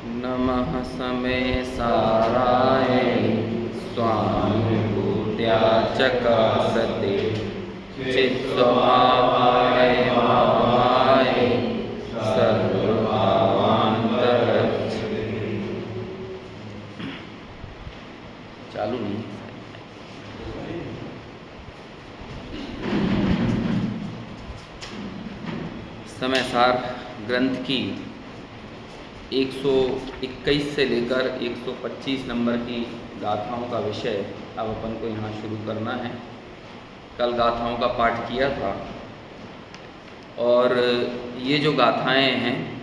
नमः समे साराय स्वानुभूत्याचकासते चित्स्वभावाय भावाय सर्वभावान्तरच्छते। चालू नहीं। समयसार ग्रंथ की 121 से लेकर 125 नंबर की गाथाओं का विषय अब अपन को यहाँ शुरू करना है। कल गाथाओं का पाठ किया था और ये जो गाथाएं हैं,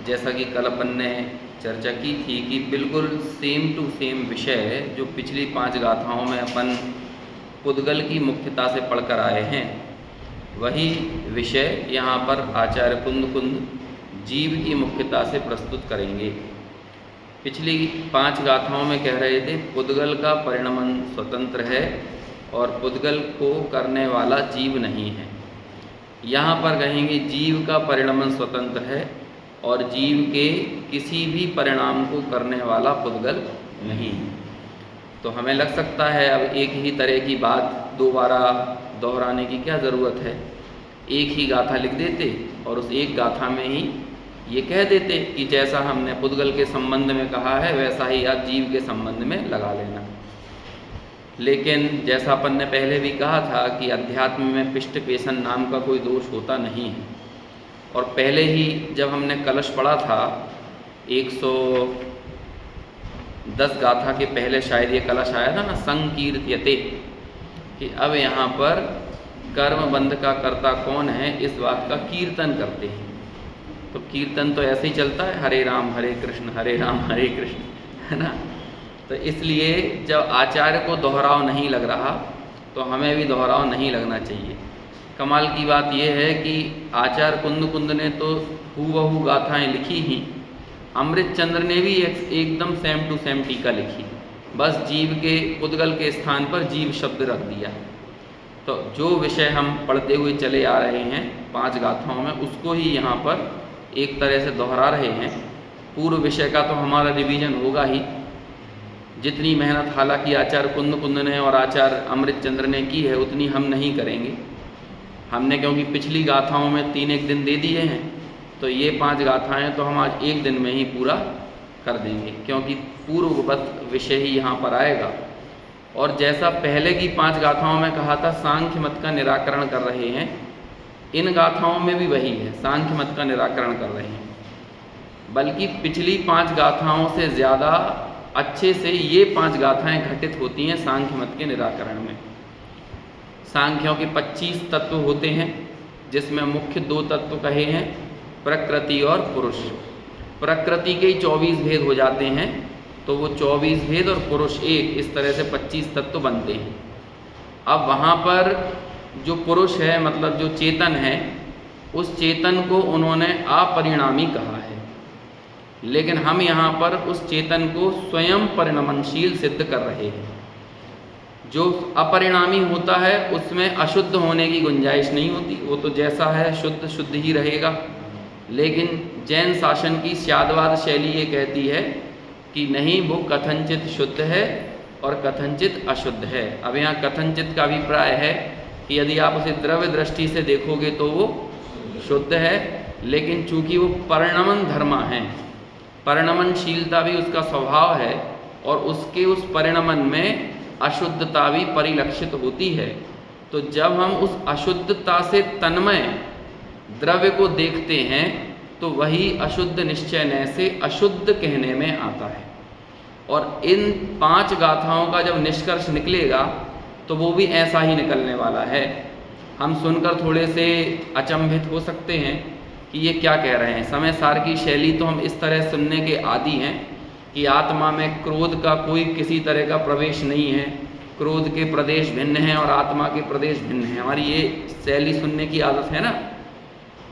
जैसा कि कल अपन ने चर्चा की थी कि बिल्कुल सेम टू सेम विषय जो पिछली 5 गाथाओं में अपन पुद्गल की मुख्यता से पढ़कर आए हैं, वही विषय यहाँ पर आचार्य कुंद जीव की मुख्यता से प्रस्तुत करेंगे। पिछली 5 गाथाओं में कह रहे थे पुद्गल का परिणमन स्वतंत्र है और पुद्गल को करने वाला जीव नहीं है। यहाँ पर कहेंगे जीव का परिणमन स्वतंत्र है और जीव के किसी भी परिणाम को करने वाला पुद्गल नहीं है। तो हमें लग सकता है अब एक ही तरह की बात दोबारा दोहराने की क्या ज़रूरत है, एक ही गाथा लिख देते और उस एक गाथा में ही ये कह देते कि जैसा हमने पुद्गल के संबंध में कहा है वैसा ही आप जीव के संबंध में लगा लेना। लेकिन जैसा अपन ने पहले भी कहा था कि अध्यात्म में पिष्ट पेशन नाम का कोई दोष होता नहीं है। और पहले ही जब हमने कलश पढ़ा था 110 गाथा के पहले शायद ये कलश आया था ना, संकीर्त्यते, कि अब यहाँ पर कर्म बंध का कर्ता कौन है इस बात का कीर्तन करते हैं। तो कीर्तन तो ऐसे ही चलता है, हरे राम हरे कृष्ण है ना। तो इसलिए जब आचार्य को दोहराव नहीं लग रहा तो हमें भी दोहराव नहीं लगना चाहिए। कमाल की बात यह है कि आचार्य कुंद ने तो हूबहू गाथाएं लिखी ही, अमृतचंद्र ने भी एकदम सेम टू सेम टीका लिखी, बस जीव के पुद्गल के स्थान पर जीव शब्द रख दिया। तो जो विषय हम पढ़ते हुए चले आ रहे हैं 5 गाथाओं में, उसको ही यहाँ पर एक तरह से दोहरा रहे हैं। पूर्व विषय का तो हमारा रिवीजन होगा ही, जितनी मेहनत हालांकि आचार्य कुंद ने और आचार्य अमृतचंद्र ने की है उतनी हम नहीं करेंगे। हमने क्योंकि पिछली गाथाओं में 3 दिन दे दिए हैं, तो ये 5 गाथाएं तो हम आज एक दिन में ही पूरा कर देंगे, क्योंकि पूर्ववत विषय ही यहाँ पर आएगा। और जैसा पहले की 5 गाथाओं में कहा था सांख्य मत का निराकरण कर रहे हैं, इन गाथाओं में भी वही है, सांख्य मत का निराकरण कर रहे हैं। बल्कि पिछली 5 गाथाओं से ज़्यादा अच्छे से ये 5 गाथाएं घटित होती हैं सांख्य मत के निराकरण में। सांख्यों के 25 तत्व होते हैं, जिसमें मुख्य 2 तत्व कहे हैं, प्रकृति और पुरुष। प्रकृति के ही 24 भेद हो जाते हैं, तो वो 24 भेद और पुरुष 1, इस तरह से 25 तत्व बनते हैं। अब वहाँ पर जो पुरुष है, मतलब जो चेतन है, उस चेतन को उन्होंने अपरिणामी कहा है, लेकिन हम यहाँ पर उस चेतन को स्वयं परिणमनशील सिद्ध कर रहे हैं। जो अपरिणामी होता है उसमें अशुद्ध होने की गुंजाइश नहीं होती, वो तो जैसा है शुद्ध शुद्ध ही रहेगा। लेकिन जैन शासन की स्यादवाद शैली ये कहती है कि नहीं, वो कथनचित शुद्ध है और कथनचित अशुद्ध है। अब यहाँ कथनचित का अभिप्राय है कि यदि आप उसे द्रव्य दृष्टि से देखोगे तो वो शुद्ध है, लेकिन चूंकि वो परिणमन धर्मा है, परिणमनशीलता भी उसका स्वभाव है और उसके उस परिणमन में अशुद्धता भी परिलक्षित होती है। तो जब हम उस अशुद्धता से तन्मय द्रव्य को देखते हैं तो वही अशुद्ध निश्चय न से अशुद्ध कहने में आता है। और इन 5 गाथाओं का जब निष्कर्ष निकलेगा तो वो भी ऐसा ही निकलने वाला है। हम सुनकर थोड़े से अचंभित हो सकते हैं कि ये क्या कह रहे हैं। समय सार की शैली तो हम इस तरह सुनने के आदी हैं कि आत्मा में क्रोध का कोई किसी तरह का प्रवेश नहीं है, क्रोध के प्रदेश भिन्न हैं और आत्मा के प्रदेश भिन्न हैं। हमारी ये शैली सुनने की आदत है ना।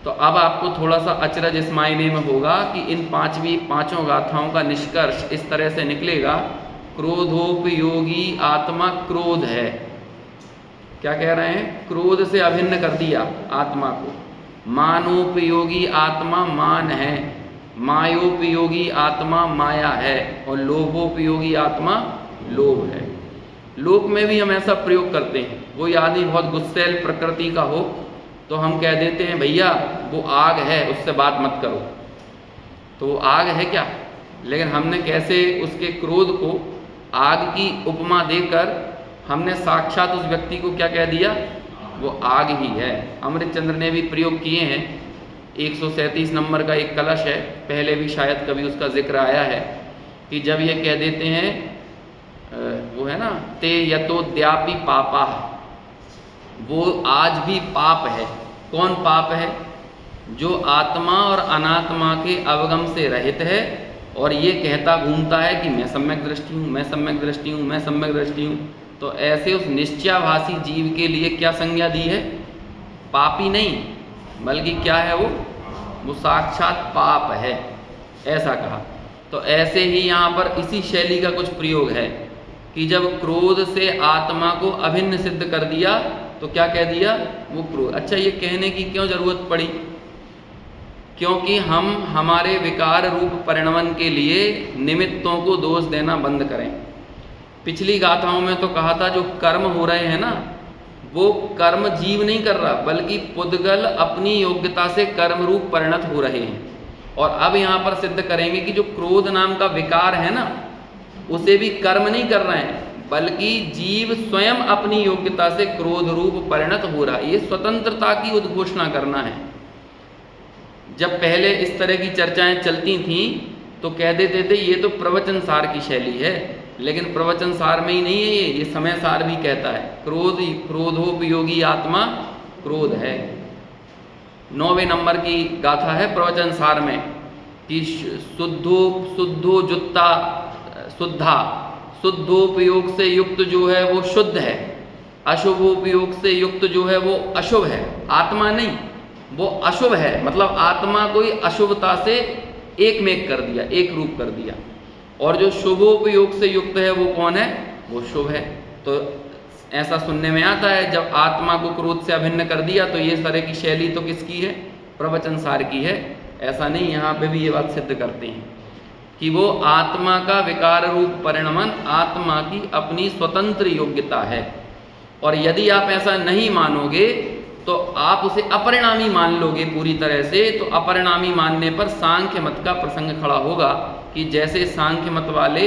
तो अब आपको थोड़ा सा अचरज इस मायने में होगा कि इन 5 गाथाओं का निष्कर्ष इस तरह से निकलेगा, क्रोधोपयोगी आत्मा क्रोध है। क्या कह रहे हैं? क्रोध से अभिन्न कर दिया आत्मा को। मानोपयोगी आत्मा मान है, मायोपयोगी आत्मा माया है और लोभोपयोगी आत्मा लोभ है। लोक में भी हम ऐसा प्रयोग करते हैं, कोई आदमी बहुत गुस्सैल प्रकृति का हो तो हम कह देते हैं भैया वो आग है, उससे बात मत करो। तो वो आग है क्या? लेकिन हमने कैसे उसके क्रोध को आग की उपमा देकर हमने साक्षात उस व्यक्ति को क्या कह दिया? वो आग ही है। अमृतचंद्र ने भी प्रयोग किए हैं। 137 नंबर का एक कलश है, पहले भी शायद कभी उसका जिक्र आया है कि जब ये कह देते हैं वो है ना, ते यतोद्यापि पापा, वो आज भी पाप है। कौन पाप है? जो आत्मा और अनात्मा के अवगम से रहित है और ये कहता घूमता है कि मैं सम्यक दृष्टि हूँ, मैं सम्यक दृष्टि हूँ, मैं सम्यक दृष्टि हूँ। तो ऐसे उस निश्चयाभासी जीव के लिए क्या संज्ञा दी है? पापी नहीं, बल्कि क्या है वो साक्षात पाप है, ऐसा कहा। तो ऐसे ही यहाँ पर इसी शैली का कुछ प्रयोग है कि जब क्रोध से आत्मा को अभिन्न सिद्ध कर दिया तो क्या कह दिया? वो क्रोध। अच्छा, ये कहने की क्यों जरूरत पड़ी? क्योंकि हम हमारे विकार रूप परिणमन के लिए निमित्तों को दोष देना बंद करें। पिछली गाथाओं में तो कहा था जो कर्म हो रहे हैं ना, वो कर्म जीव नहीं कर रहा, बल्कि पुद्गल अपनी योग्यता से कर्म रूप परिणत हो रहे हैं। और अब यहाँ पर सिद्ध करेंगे कि जो क्रोध नाम का विकार है ना, उसे भी कर्म नहीं कर रहे हैं, बल्कि जीव स्वयं अपनी योग्यता से क्रोध रूप परिणत हो रहा है। ये स्वतंत्रता की उद्घोषणा करना है। जब पहले इस तरह की चर्चाएं चलती थीं तो कह देते थे ये तो प्रवचन सार की शैली है, लेकिन प्रवचन सार में ही नहीं है, ये समय सार भी कहता है। क्रोधोपयोगी आत्मा क्रोध है। 9वें नंबर की गाथा है प्रवचन सार में कि शुद्धोपयोग से युक्त जो है वो शुद्ध है, अशुभोपयोग से युक्त जो है वो अशुभ है। आत्मा नहीं, वो अशुभ है, मतलब आत्मा को ही अशुभता से एक मेक कर दिया, एक रूप कर दिया। और जो शुभोपयोग से युक्त है वो कौन है? वो शुभ है। तो ऐसा सुनने में आता है, जब आत्मा को क्रोध से अभिन्न कर दिया तो ये तरह की शैली तो किसकी है? प्रवचन सार की है। ऐसा नहीं, यहाँ पे भी ये बात सिद्ध करते हैं कि वो आत्मा का विकार रूप परिणमन आत्मा की अपनी स्वतंत्र योग्यता है। और यदि आप ऐसा नहीं मानोगे तो आप उसे अपरिणामी मान लोगे पूरी तरह से। तो अपरिणामी मानने पर सांख्य मत का प्रसंग खड़ा होगा कि जैसे सांख्य मत वाले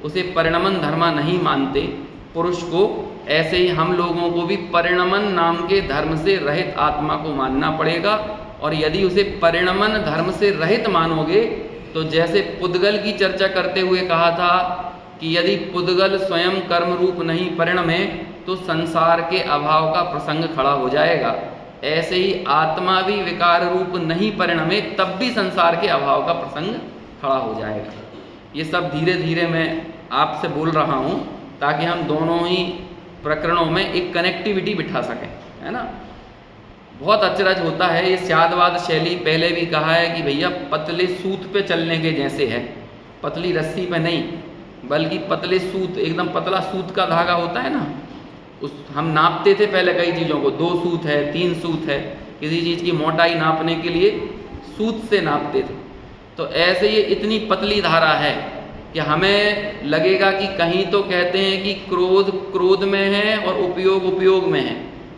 उसे परिणमन धर्म नहीं मानते पुरुष को, ऐसे ही हम लोगों को भी परिणमन नाम के धर्म से रहित आत्मा को मानना पड़ेगा। और यदि उसे परिणमन धर्म से रहित मानोगे तो जैसे पुद्गल की चर्चा करते हुए कहा था कि यदि पुद्गल स्वयं कर्म रूप नहीं परिणमे तो संसार के अभाव का प्रसंग खड़ा हो जाएगा, ऐसे ही आत्मा भी विकार रूप नहीं परिणमे तब भी संसार के अभाव का प्रसंग खड़ा हो जाएगा। ये सब धीरे धीरे मैं आपसे बोल रहा हूँ ताकि हम दोनों ही प्रकरणों में एक कनेक्टिविटी बिठा सकें, है ना। बहुत अचरज होता है ये स्यादवाद शैली। पहले भी कहा है कि भैया पतले सूत पे चलने के जैसे है, पतली रस्सी पे नहीं बल्कि पतले सूत, एकदम पतला सूत का धागा होता है ना, उस हम नापते थे पहले कई चीज़ों को, 2 सूत है, 3 सूत है, किसी चीज़ की मोटाई नापने के लिए सूत से नापते थे। तो ऐसे ये इतनी पतली धारा है कि हमें लगेगा कि कहीं तो कहते हैं कि क्रोध क्रोध में है और उपयोग उपयोग में है,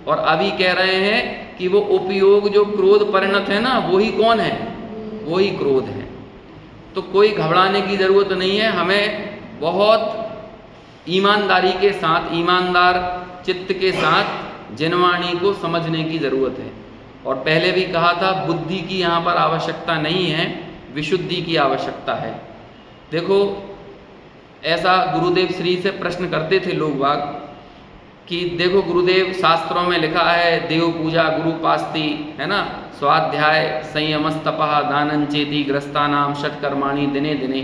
और अभी कह रहे हैं कि वो उपयोग जो क्रोध परिणत है ना, वही कौन है? वही क्रोध है। तो कोई घबराने की ज़रूरत नहीं है, हमें बहुत ईमानदारी के साथ, ईमानदार चित्त के साथ जिनवाणी को समझने की ज़रूरत है। और पहले भी कहा था बुद्धि की यहाँ पर आवश्यकता नहीं है, विशुद्धि की आवश्यकता है। देखो ऐसा गुरुदेव श्री से प्रश्न करते थे लोग बाग कि देखो गुरुदेव शास्त्रों में लिखा है देव पूजा गुरु पास्ती, है ना, स्वाध्याय संयमस्तपः दानं चेति ग्रस्तानाम षट्कर्माणि दिने दिने।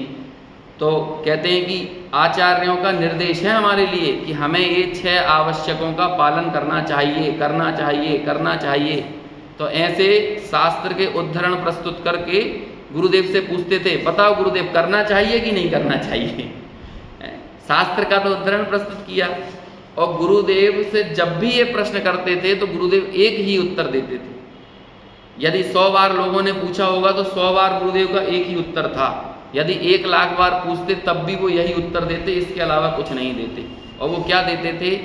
तो कहते हैं कि आचार्यों का निर्देश है हमारे लिए कि हमें ये 6 आवश्यकों का पालन करना चाहिए, करना चाहिए, करना चाहिए। तो ऐसे शास्त्र के उद्धरण प्रस्तुत करके गुरुदेव से पूछते थे, बताओ गुरुदेव करना चाहिए कि नहीं करना चाहिए। शास्त्र का तो उद्धरण प्रस्तुत किया, और गुरुदेव से जब भी ये प्रश्न करते थे तो गुरुदेव एक ही उत्तर देते थे, यदि 100 बार लोगों ने पूछा होगा तो 100 बार गुरुदेव का एक ही उत्तर था। यदि 1 लाख बार पूछते तब भी वो यही उत्तर देते, इसके अलावा कुछ नहीं देते। और वो क्या देते थे?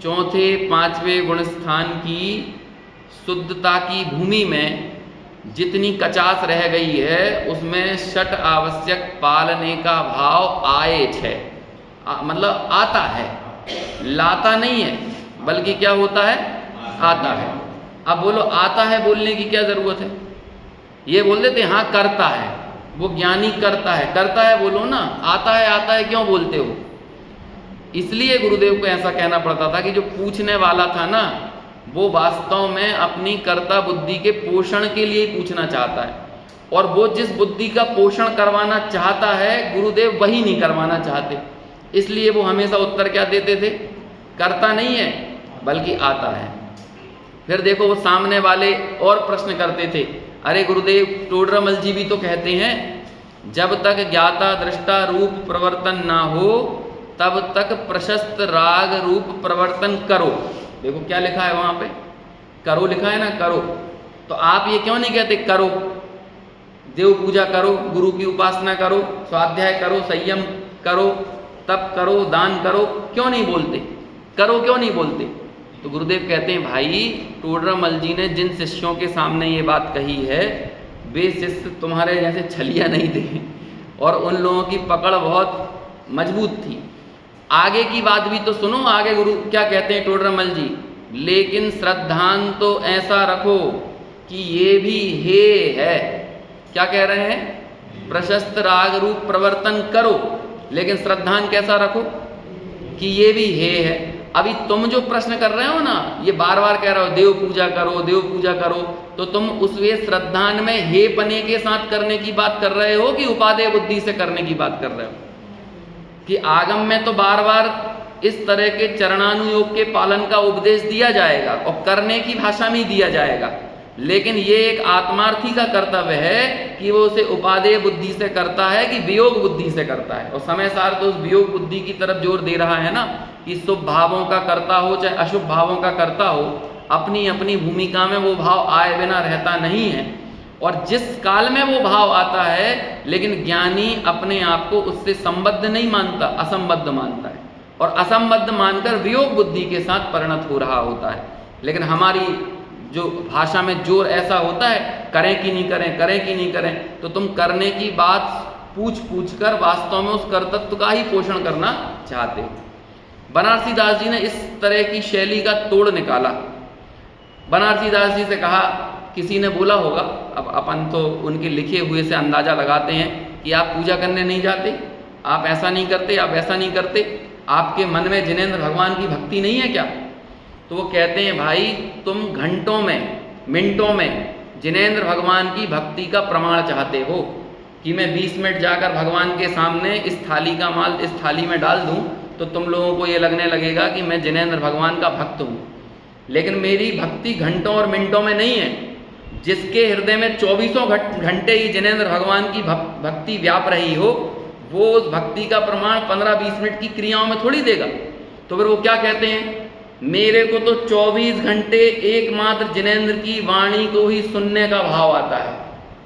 चौथे 5वें गुण स्थान की शुद्धता की भूमि में जितनी कचास रह गई है उसमें षट आवश्यक पालने का भाव आए छे, मतलब आता है, लाता नहीं है, बल्कि क्या होता है? आता है। अब बोलो आता है बोलने की क्या जरूरत है? ये बोल देते हाँ करता है, वो ज्ञानी करता है बोलो ना, आता है क्यों बोलते हो? इसलिए गुरुदेव को ऐसा कहना पड़ता था कि जो पूछने वाला था ना वो वास्तव में अपनी कर्ता बुद्धि के पोषण के लिए पूछना चाहता है, और वो जिस बुद्धि का पोषण करवाना चाहता है गुरुदेव वही नहीं करवाना चाहते। इसलिए वो हमेशा उत्तर क्या देते थे? करता नहीं है बल्कि आता है। फिर देखो वो सामने वाले और प्रश्न करते थे, अरे गुरुदेव टोडरमल जी भी तो कहते हैं जब तक ज्ञाता दृष्टा रूप प्रवर्तन ना हो तब तक प्रशस्त राग रूप प्रवर्तन करो। देखो क्या लिखा है वहां पे, करो लिखा है ना, करो। तो आप ये क्यों नहीं कहते करो? देव पूजा करो, गुरु की उपासना करो, स्वाध्याय करो, संयम करो, तप करो, दान करो, क्यों नहीं बोलते? करो क्यों नहीं बोलते? तो गुरुदेव कहते हैं भाई टोडरमल जी ने जिन शिष्यों के सामने ये बात कही है वे शिष्य तुम्हारे जैसे छलिया नहीं थे, और उन लोगों की पकड़ बहुत मजबूत थी। आगे की बात भी तो सुनो, आगे गुरु क्या कहते हैं टोडरमल जी, लेकिन श्रद्धान तो ऐसा रखो कि ये भी हे है। क्या कह रहे हैं? प्रशस्त राग रूप प्रवर्तन करो, लेकिन श्रद्धान कैसा रखो कि ये भी हे है। अभी तुम जो प्रश्न कर रहे हो ना, ये बार बार कह रहे हो देव पूजा करो, देव पूजा करो, तो तुम उस वे श्रद्धान में हे पने के साथ करने की बात कर रहे हो कि उपादेय बुद्धि से करने की बात कर रहे हो? कि आगम में तो बार बार इस तरह के चरणानुयोग के पालन का उपदेश दिया जाएगा और करने की भाषा में दिया जाएगा, लेकिन ये एक आत्मार्थी का कर्तव्य है कि वो उसे उपादेय बुद्धि से करता है कि वियोग बुद्धि से करता है। और समय सार तो उस वियोग बुद्धि की तरफ जोर दे रहा है ना कि शुभ भावों का करता हो चाहे अशुभ भावों का करता हो, अपनी अपनी भूमिका में वो भाव आए बिना रहता नहीं है। और जिस काल में वो भाव आता है, लेकिन ज्ञानी अपने आप को उससे संबद्ध नहीं मानता, असंबद्ध मानता है, और असंबद्ध मानकर वियोग बुद्धि के साथ परिणत हो रहा होता है। लेकिन हमारी जो भाषा में जोर ऐसा होता है, करें कि नहीं करें, करें कि नहीं करें, तो तुम करने की बात पूछ कर वास्तव में उस कर्तृत्व का ही पोषण करना चाहते हो। बनारसी दास जी ने इस तरह की शैली का तोड़ निकाला। बनारसी दास जी से कहा, किसी ने बोला होगा, अब अपन तो उनके लिखे हुए से अंदाजा लगाते हैं कि आप पूजा करने नहीं जाते, आप ऐसा नहीं करते, आप ऐसा नहीं करते, आपके मन में जिनेंद्र भगवान की भक्ति नहीं है क्या? तो वो कहते हैं भाई तुम घंटों में मिनटों में जिनेंद्र भगवान की भक्ति का प्रमाण चाहते हो कि मैं 20 मिनट जाकर भगवान के सामने इस थाली का माल इस थाली में डाल दूं तो तुम लोगों को ये लगने लगेगा कि मैं जिनेंद्र भगवान का भक्त हूँ। लेकिन मेरी भक्ति घंटों और मिनटों में नहीं है। जिसके हृदय में 24 घंटे ही जिनेंद्र भगवान की भक्ति व्याप रही हो, वो उस भक्ति का प्रमाण 15-20 मिनट की क्रियाओं में थोड़ी देगा। तो फिर वो क्या कहते हैं, मेरे को तो 24 घंटे एकमात्र जिनेंद्र की वाणी को ही सुनने का भाव आता है।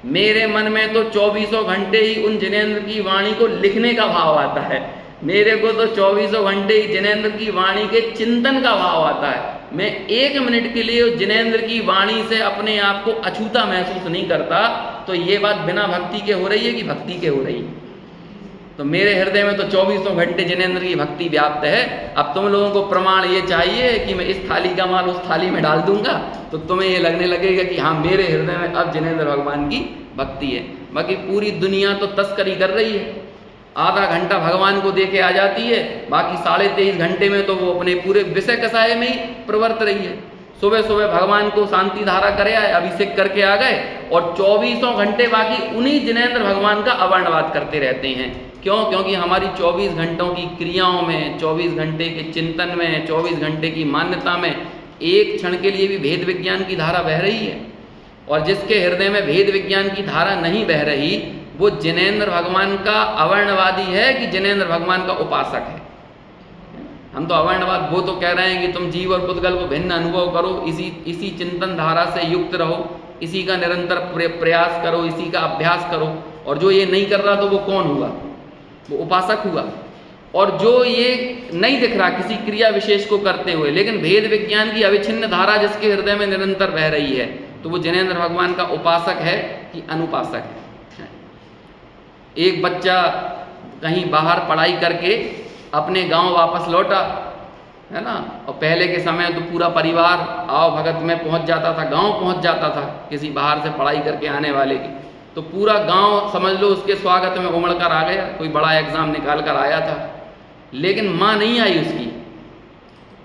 मेरे मन में तो 24 घंटे ही उन जिनेंद्र की वाणी को लिखने का भाव आता है। मेरे को तो 24 घंटे ही जिनेंद्र की वाणी के चिंतन का भाव आता है। मैं 1 मिनट के लिए जिनेंद्र की वाणी से अपने आप को अछूता महसूस नहीं करता। तो ये बात बिना भक्ति के हो रही है कि भक्ति के हो रही है? तो मेरे हृदय में तो 24 घंटे जिनेंद्र की भक्ति व्याप्त है। अब तुम लोगों को प्रमाण ये चाहिए कि मैं इस थाली का माल उस थाली में डाल दूंगा तो तुम्हें ये लगने लगेगा कि हाँ मेरे हृदय में अब जिनेंद्र भगवान की भक्ति है। बाकी पूरी दुनिया तो तस्करी कर रही है। आधा घंटा भगवान को दे के आ जाती है, बाकी 23.5 घंटे में तो वो अपने पूरे विषय कसाय में ही प्रवर्त रही है। सुबह सुबह भगवान को शांति धारा करे आए, अभिषेक करके आ गए, और 24 घंटे बाकी उन्हीं जिनेंद्र भगवान का अवर्णवाद करते रहते हैं। क्यों? क्योंकि हमारी 24 घंटों की क्रियाओं में, 24 घंटे के चिंतन में, 24 घंटे की मान्यता में एक क्षण के लिए भी भेद विज्ञान की धारा बह रही है। और जिसके हृदय में भेद विज्ञान की धारा नहीं बह रही, वो जिनेंद्र भगवान का अवर्णवादी है कि जिनेंद्र भगवान का उपासक है। हम तो अवर्णवाद वो तो कह रहे हैं कि तुम जीव और पुद्गल को भिन्न अनुभव करो, इसी चिंतन धारा से युक्त रहो, इसी का निरंतर प्रयास करो, इसी का अभ्यास करो। और जो ये नहीं कर रहा तो वो कौन हुआ? वो उपासक हुआ। और जो ये नहीं दिख रहा किसी क्रिया विशेष को करते हुए, लेकिन भेद विज्ञान की अविच्छिन्न धारा जिसके हृदय में निरंतर बह रही है, तो वो जिनेंद्र भगवान का उपासक है कि अनुपासक है। एक बच्चा कहीं बाहर पढ़ाई करके अपने गांव वापस लौटा, है ना, और पहले के समय तो पूरा परिवार आओ भगत में पहुंच जाता था, गांव पहुंच जाता था किसी बाहर से पढ़ाई करके आने वाले की, तो पूरा गांव समझ लो उसके स्वागत में उमड़ कर आ गया, कोई बड़ा एग्जाम निकाल कर आया था। लेकिन माँ नहीं आई उसकी।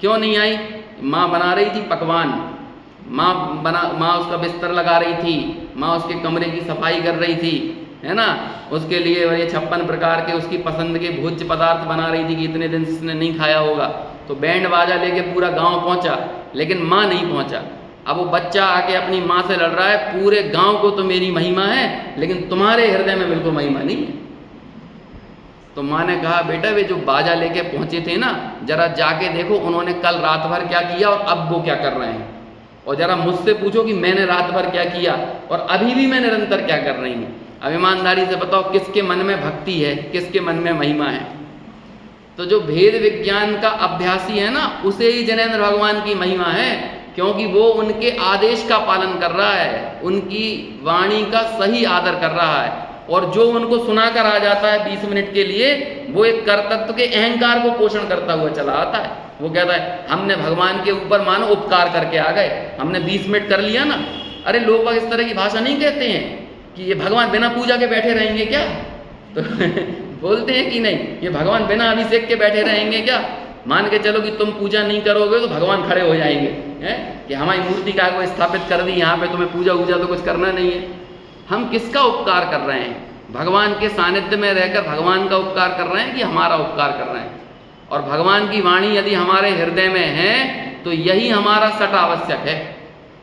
क्यों नहीं आई? माँ बना रही थी पकवान, माँ उसका बिस्तर लगा रही थी, माँ उसके कमरे की सफाई कर रही थी, है ना, उसके लिए ये 56 प्रकार के उसकी पसंद के भोज्य पदार्थ बना रही थी कि इतने दिन से इसने नहीं खाया होगा। तो बैंड बाजा लेके पूरा गांव पहुंचा, लेकिन माँ नहीं पहुंचा। अब वो बच्चा आके अपनी माँ से लड़ रहा है, पूरे गांव को तो मेरी महिमा है, लेकिन तुम्हारे हृदय में बिल्कुल महिमा नहीं है। तो माँ ने कहा, बेटा वे जो बाजा लेके पहुंचे थे ना, जरा जाके देखो उन्होंने कल रात भर क्या किया और अब वो क्या कर रहे हैं, और जरा मुझसे पूछो कि मैंने रात भर क्या किया और अभी भी मैं निरंतर क्या कर रही हूँ। अब ईमानदारी से बताओ किसके मन में भक्ति है, किसके मन में महिमा है? तो जो भेद विज्ञान का अभ्यासी है ना, उसे ही जिनेंद्र भगवान की महिमा है, क्योंकि वो उनके आदेश का पालन कर रहा है, उनकी वाणी का सही आदर कर रहा है। और जो उनको सुनाकर आ जाता है 20 मिनट के लिए, वो एक कर्तृत्व के अहंकार को पोषण करता हुआ चला आता है। वो कहता है हमने भगवान के ऊपर मानो उपकार करके आ गए, हमने 20 मिनट कर लिया ना। अरे लोग इस तरह की भाषा नहीं कहते हैं कि ये भगवान बिना पूजा के बैठे रहेंगे क्या? तो बोलते हैं कि नहीं, ये भगवान बिना अभिषेक के बैठे रहेंगे क्या? मान के चलो कि तुम पूजा नहीं करोगे तो भगवान खड़े हो जाएंगे, हैं कि हमारी मूर्ति का को स्थापित कर दी यहाँ पे, तुम्हें पूजा वूजा तो कुछ करना नहीं है। हम किसका उपकार कर रहे हैं? भगवान के सानिध्य में रहकर भगवान का उपकार कर रहे हैं कि हमारा उपकार कर रहे हैं? और भगवान की वाणी यदि हमारे हृदय में है तो यही हमारा सट आवश्यक है।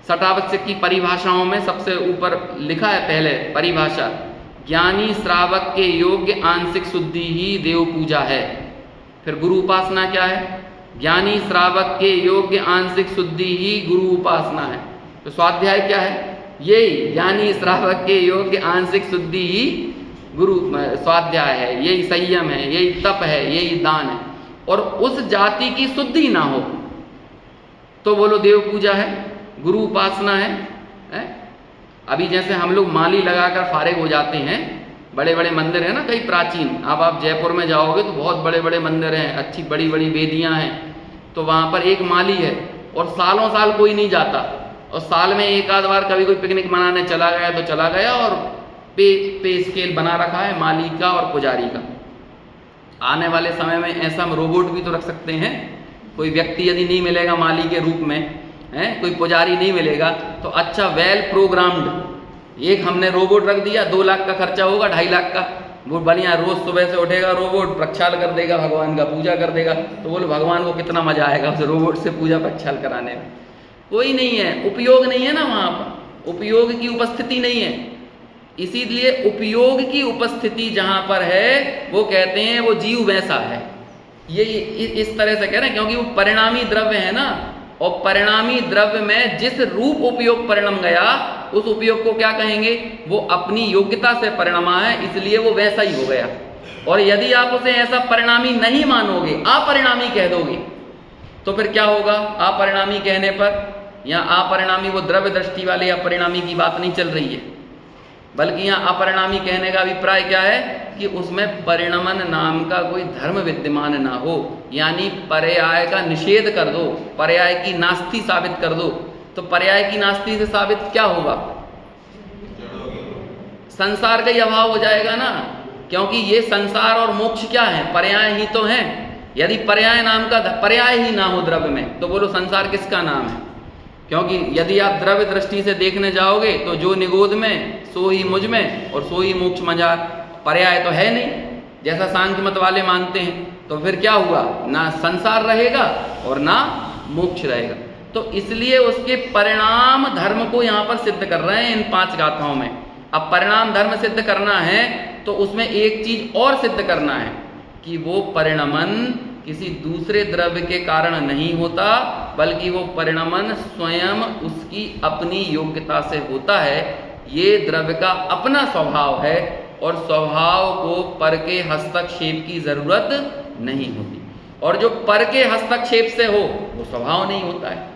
सट आवश्यक की परिभाषाओं में सबसे ऊपर लिखा है पहले परिभाषा, ज्ञानी श्रावक के योग्य आंशिक शुद्धि ही देव पूजा है। फिर गुरु उपासना क्या है? ज्ञानी श्रावक के योग्य आंशिक शुद्धि ही गुरु उपासना है। तो स्वाध्याय क्या है? यही ज्ञानी श्रावक के योग्य आंशिक शुद्धि ही गुरु स्वाध्याय है, यही संयम है, यही तप है, यही दान है। और उस जाति की शुद्धि ना हो तो बोलो देव पूजा है, गुरु उपासना है? अभी जैसे हम लोग माली लगाकर फारिग हो जाते हैं, बड़े बड़े मंदिर हैं ना कई प्राचीन, अब आप जयपुर में जाओगे तो बहुत बड़े बड़े मंदिर हैं, अच्छी बड़ी बड़ी वेदियां हैं, तो वहाँ पर एक माली है और सालों साल कोई नहीं जाता, और साल में एक आध बार कभी कोई पिकनिक मनाने चला गया तो चला गया, और पे स्केल बना रखा है माली का और पुजारी का। आने वाले समय में ऐसा हम रोबोट भी तो रख सकते हैं, कोई व्यक्ति यदि नहीं मिलेगा माली के रूप में, है कोई पुजारी नहीं मिलेगा, तो अच्छा वेल प्रोग्राम्ड एक हमने रोबोट रख दिया, 2 लाख का खर्चा होगा, 2.5 लाख का, वो बढ़िया रोज सुबह से उठेगा रोबोट, प्रक्षाल कर देगा भगवान का, पूजा कर देगा। तो बोलो भगवान को कितना मजा आएगा उस रोबोट से पूजा प्रक्षाल कराने में? कोई नहीं है, उपयोग नहीं है ना, वहाँ पर उपयोग की उपस्थिति नहीं है। इसीलिए उपयोग की उपस्थिति जहाँ पर है वो कहते हैं वो जीव वैसा है। ये इस तरह से कह रहे हैं क्योंकि वो परिणामी द्रव्य है ना, और परिणामी द्रव्य में जिस रूप उपयोग परिणम गया उस उपयोग को क्या कहेंगे? वो अपनी योग्यता से परिणमा है, इसलिए वो वैसा ही हो गया। और यदि आप उसे ऐसा परिणामी नहीं मानोगे, अपरिणामी कह दोगे, तो फिर क्या होगा? अपरिणामी कहने पर, यहाँ अपरिणामी वो द्रव्य दृष्टि वाले अपरिणामी की बात नहीं चल रही है, बल्कि यहाँ अपरिणामी कहने का अभिप्राय क्या है कि उसमें परिणमन नाम का कोई धर्म विद्यमान ना हो, यानी पर्याय का निषेध कर दो, पर्याय की नास्ति साबित कर दो। तो पर्याय की नास्ति से साबित क्या होगा? संसार का ही अभाव हो जाएगा ना, क्योंकि ये संसार और मोक्ष क्या है? पर्याय ही तो हैं। यदि पर्याय नाम का पर्याय ही ना हो द्रव्य में, तो बोलो संसार किसका नाम है? क्योंकि यदि आप द्रव्य दृष्टि से देखने जाओगे तो जो निगोद में सो ही मुझ में और सो ही मोक्ष मजार, पर्याय तो है नहीं, जैसा सांख्य मत वाले मानते हैं। तो फिर क्या हुआ? ना संसार रहेगा और ना मोक्ष रहेगा। तो इसलिए उसके परिणाम धर्म को यहाँ पर सिद्ध कर रहे हैं इन 5 गाथाओं में। अब परिणाम धर्म सिद्ध करना है तो उसमें एक चीज और सिद्ध करना है कि वो परिणमन किसी दूसरे द्रव्य के कारण नहीं होता, बल्कि वो परिणमन स्वयं उसकी अपनी योग्यता से होता है। ये द्रव्य का अपना स्वभाव है और स्वभाव को पर के हस्तक्षेप की जरूरत नहीं होती, और जो पर के हस्तक्षेप से हो वो स्वभाव नहीं होता है।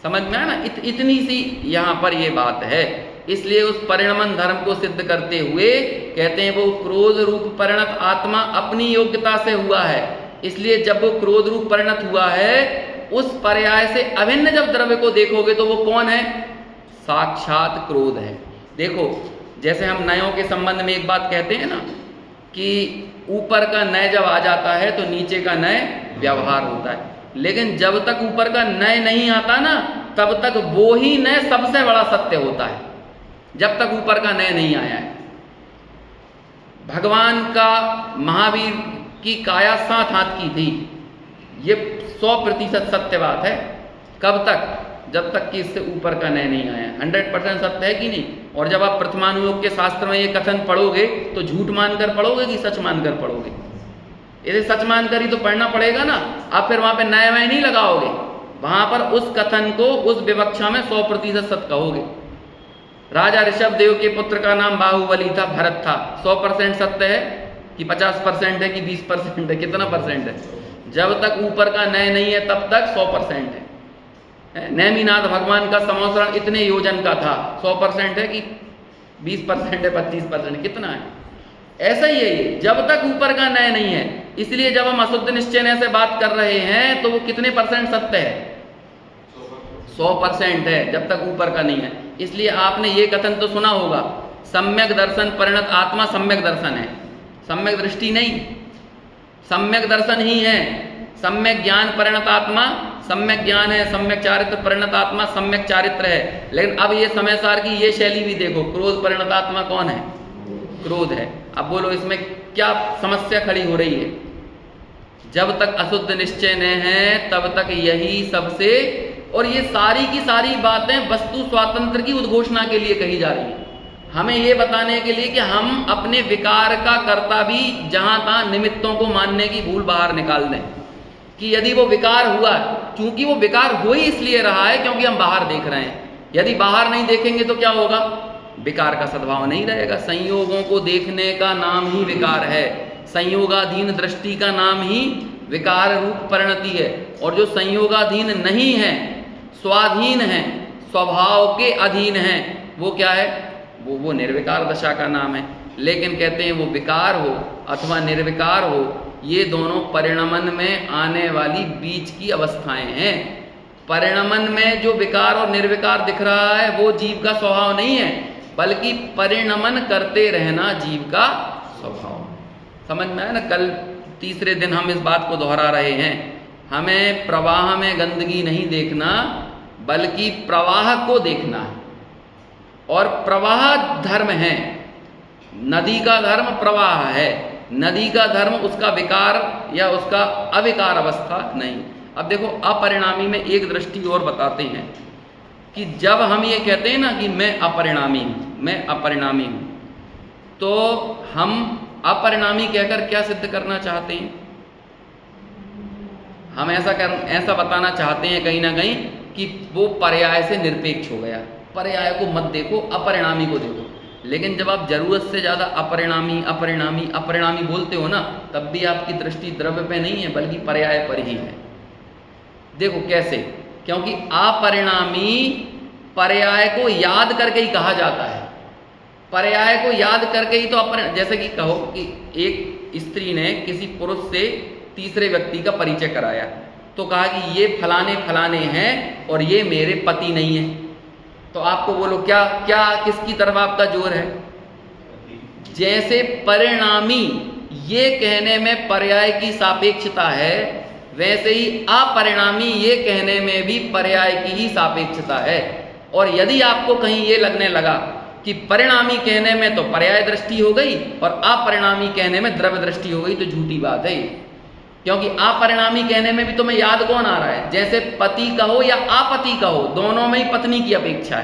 समझ में आया ना? इतनी सी यहाँ पर ये बात है। इसलिए उस परिणमन धर्म को सिद्ध करते हुए कहते हैं वो क्रोध रूप परिणत आत्मा अपनी योग्यता से हुआ है। इसलिए जब वो क्रोध रूप परिणत हुआ है, उस पर्याय से अभिन्न जब द्रव्य को देखोगे तो वो कौन है? साक्षात क्रोध है। देखो, जैसे हम नयों के संबंध में एक बात कहते हैं ना कि ऊपर का नय जब आ जाता है तो नीचे का नय व्यवहार होता है, लेकिन जब तक ऊपर का नय नहीं आता ना, तब तक वो ही नय सबसे बड़ा सत्य होता है, जब तक ऊपर का नय नहीं आया है। भगवान का महावीर की काया 7 हाथ की थी, ये 100% सत्य बात है। कब तक? जब तक कि इससे ऊपर का नय नहीं आया। 100% सत्य है कि नहीं? और जब आप प्रथमानुयोग के शास्त्र में ये कथन पढ़ोगे तो झूठ मानकर पढ़ोगे कि सच मानकर पढ़ोगे? इसे सच मानकर ही तो पढ़ना पड़ेगा ना। आप फिर वहां पे नय वय नहीं लगाओगे, वहां पर उस कथन को उस विवक्षा में 100% सत्य कहोगे। राजा ऋषभ देव के पुत्र का नाम बाहुबली था, भरत था। 100% सत्य है कि 50% है कि 20% है? कितना परसेंट है? जब तक ऊपर का नय नहीं है तब तक 100% है। नेमिनाथ भगवान का समोसरण इतने योजन का था, 100% है कि 20% है, 25%? कितना है? ऐसा ही है ये, जब तक ऊपर का नय नहीं है। इसलिए जब हम अशुद्ध निश्चय से बात कर रहे हैं तो वो कितने परसेंट सत्य है? 100% है, जब तक ऊपर का नहीं है। इसलिए आपने ये कथन तो सुना होगा, सम्यक दर्शन परिणत आत्मा सम्यक दर्शन है। सम्यक दृष्टि नहीं, सम्यक दर्शन ही है। सम्यक ज्ञान परिणत आत्मा सम्यक ज्ञान है, सम्यक चारित्र परिणत आत्मा सम्यक चारित्र है। लेकिन अब ये समय सार की ये शैली भी देखो, क्रोध परिणत आत्मा कौन है? क्रोध है। अब बोलो इसमें क्या समस्या खड़ी हो रही है? जब तक अशुद्ध निश्चय न है तब तक यही सबसे, और ये सारी की सारी बातें वस्तु स्वातंत्र की उद्घोषणा के लिए कही जा रही है, हमें ये बताने के लिए कि हम अपने विकार का कर्ता भी जहां तहां निमित्तों को मानने की भूल बाहर निकाल दें कि यदि वो विकार हुआ, क्योंकि वो विकार हो ही इसलिए रहा है क्योंकि हम बाहर देख रहे हैं। यदि बाहर नहीं देखेंगे तो क्या होगा? विकार का सद्भाव नहीं रहेगा। संयोगों को देखने का नाम ही विकार है, संयोगाधीन दृष्टि का नाम ही विकार रूप परिणति है। और जो संयोगाधीन नहीं है, स्वाधीन है, स्वभाव के अधीन है, वो क्या है? वो निर्विकार दशा का नाम है। लेकिन कहते हैं वो विकार हो अथवा निर्विकार हो, ये दोनों परिणमन में आने वाली बीच की अवस्थाएं हैं। परिणमन में जो विकार और निर्विकार दिख रहा है वो जीव का स्वभाव नहीं है, बल्कि परिणमन करते रहना जीव का स्वभाव। समझ में आया ना? कल तीसरे दिन हम इस बात को दोहरा रहे हैं, हमें प्रवाह में गंदगी नहीं देखना बल्कि प्रवाह को देखना है। और प्रवाह धर्म है, नदी का धर्म प्रवाह है, नदी का धर्म उसका विकार या उसका अविकार अवस्था नहीं। अब देखो, अपरिणामी में एक दृष्टि और बताते हैं कि जब हम ये कहते हैं ना कि मैं अपरिणामी हूँ, मैं अपरिणामी हूँ, तो हम अपरिणामी कहकर क्या सिद्ध करना चाहते हैं? हम ऐसा बताना चाहते हैं कहीं ना कहीं कि वो पर्याय से निरपेक्ष हो गया। पर्याय को मत देखो, अपरिणामी को देखो। लेकिन जब आप जरूरत से ज़्यादा अपरिणामी अपरिणामी अपरिणामी बोलते हो ना, तब भी आपकी दृष्टि द्रव्य पे नहीं है बल्कि पर्याय पर ही है। देखो कैसे? क्योंकि अपरिणामी पर्याय को याद करके ही कहा जाता है। पर्याय को याद करके ही तो जैसे कि कहो कि एक स्त्री ने किसी पुरुष से तीसरे व्यक्ति का परिचय कराया, तो कहा कि ये फलाने फलाने हैं और ये मेरे पति नहीं है। तो आपको बोलो क्या क्या किसकी तरफ आपका जोर है? जैसे परिणामी ये कहने में पर्याय की सापेक्षता है, वैसे ही अपरिणामी ये कहने में भी पर्याय की ही सापेक्षता है। और यदि आपको कहीं ये लगने लगा कि परिणामी कहने में तो पर्याय दृष्टि हो गई और अपरिणामी कहने में द्रव्य दृष्टि हो गई, तो झूठी बात है। क्योंकि अपरिणामी कहने में भी तुम्हें याद कौन आ रहा है? जैसे पति कहो या अपति कहो, दोनों में ही पत्नी की अपेक्षा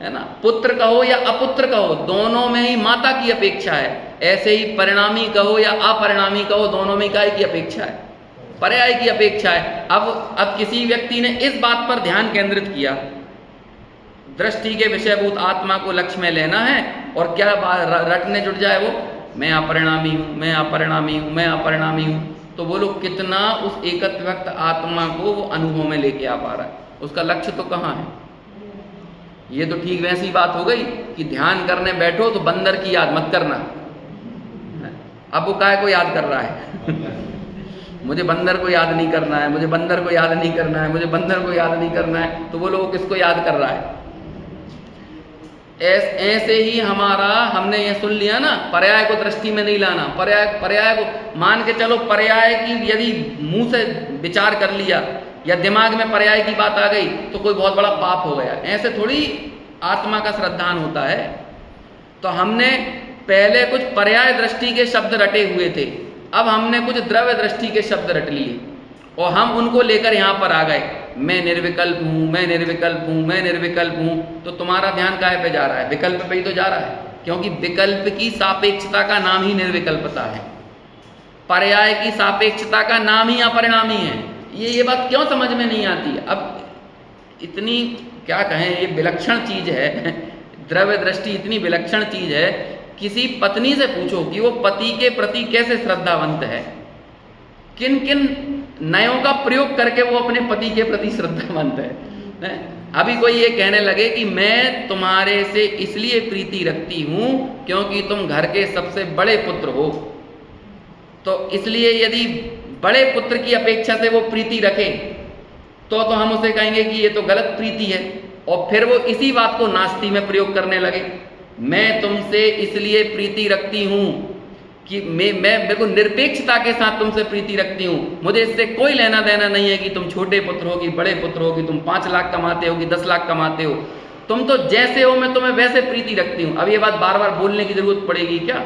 है ना? पुत्र कहो या अपुत्र कहो, दोनों में ही माता की अपेक्षा है। ऐसे ही परिणामी कहो या अपरिणामी कहो, दोनों में काय की अपेक्षा है? पर्याय की अपेक्षा है। अब किसी व्यक्ति ने इस बात पर ध्यान केंद्रित किया, दृष्टि के विषयभूत आत्मा को लक्ष्य में लेना है, और क्या रटने जुट जाए वो, मैं अपरिणामी हूँ, मैं अपरिणामी हूँ, मैं अपरिणामी हूँ, तो बोलो कितना उस एकत्व व्यक्त आत्मा को वो अनुभव में लेके आ पा रहा है, उसका लक्ष्य तो कहाँ है। ये तो ठीक वैसी बात हो गई कि ध्यान करने बैठो तो बंदर की याद मत करना। अब वो काय को याद कर रहा है मुझे बंदर को याद नहीं करना है, मुझे बंदर को याद नहीं करना है, मुझे बंदर को याद नहीं करना है, तो बोलो वो किसको याद कर रहा है। ऐसे ही हमने ये सुन लिया ना, पर्याय को दृष्टि में नहीं लाना, पर्याय को मान के चलो, पर्याय की यदि मुंह से विचार कर लिया या दिमाग में पर्याय की बात आ गई तो कोई बहुत बड़ा पाप हो गया। ऐसे थोड़ी आत्मा का श्रद्धान होता है। तो हमने पहले कुछ पर्याय दृष्टि के शब्द रटे हुए थे, अब हमने कुछ द्रव्य दृष्टि के शब्द रट लिए और हम उनको लेकर यहाँ पर आ गए, मैं निर्विकल्प हूँ, मैं निर्विकल्प हूँ, मैं निर्विकल्प हूँ। तो तुम्हारा ध्यान काहे पे जा रहा है, विकल्प पे ही तो जा रहा है, क्योंकि विकल्प की सापेक्षता का नाम ही निर्विकल्पता है, पर्याय की सापेक्षता का नाम ही अपरिणामी है। ये बात क्यों समझ में नहीं आती। अब इतनी क्या कहें, ये विलक्षण चीज है द्रव्य दृष्टि इतनी विलक्षण चीज है। किसी पत्नी से पूछो कि वो पति के प्रति कैसे श्रद्धावंत है, किन किन नयों का प्रयोग करके वो अपने पति के प्रति श्रद्धावंत है। अभी कोई ये कहने लगे कि मैं तुम्हारे से इसलिए प्रीति रखती हूँ क्योंकि तुम घर के सबसे बड़े पुत्र हो, तो इसलिए यदि बड़े पुत्र की अपेक्षा से वो प्रीति रखे तो हम उसे कहेंगे कि ये तो गलत प्रीति है। और फिर वो इसी बात को नास्ती में प्रयोग करने लगे, मैं तुमसे इसलिए प्रीति रखती हूँ कि मैं बिल्कुल निरपेक्षता के साथ तुमसे प्रीति रखती हूँ, मुझे इससे कोई लेना देना नहीं है कि तुम छोटे पुत्र हो कि बड़े पुत्र हो, कि तुम 5 लाख कमाते हो कि 10 लाख कमाते हो, तुम तो जैसे हो मैं तुम्हें वैसे प्रीति रखती हूँ। अब ये बात बार बार बोलने की जरूरत पड़ेगी क्या?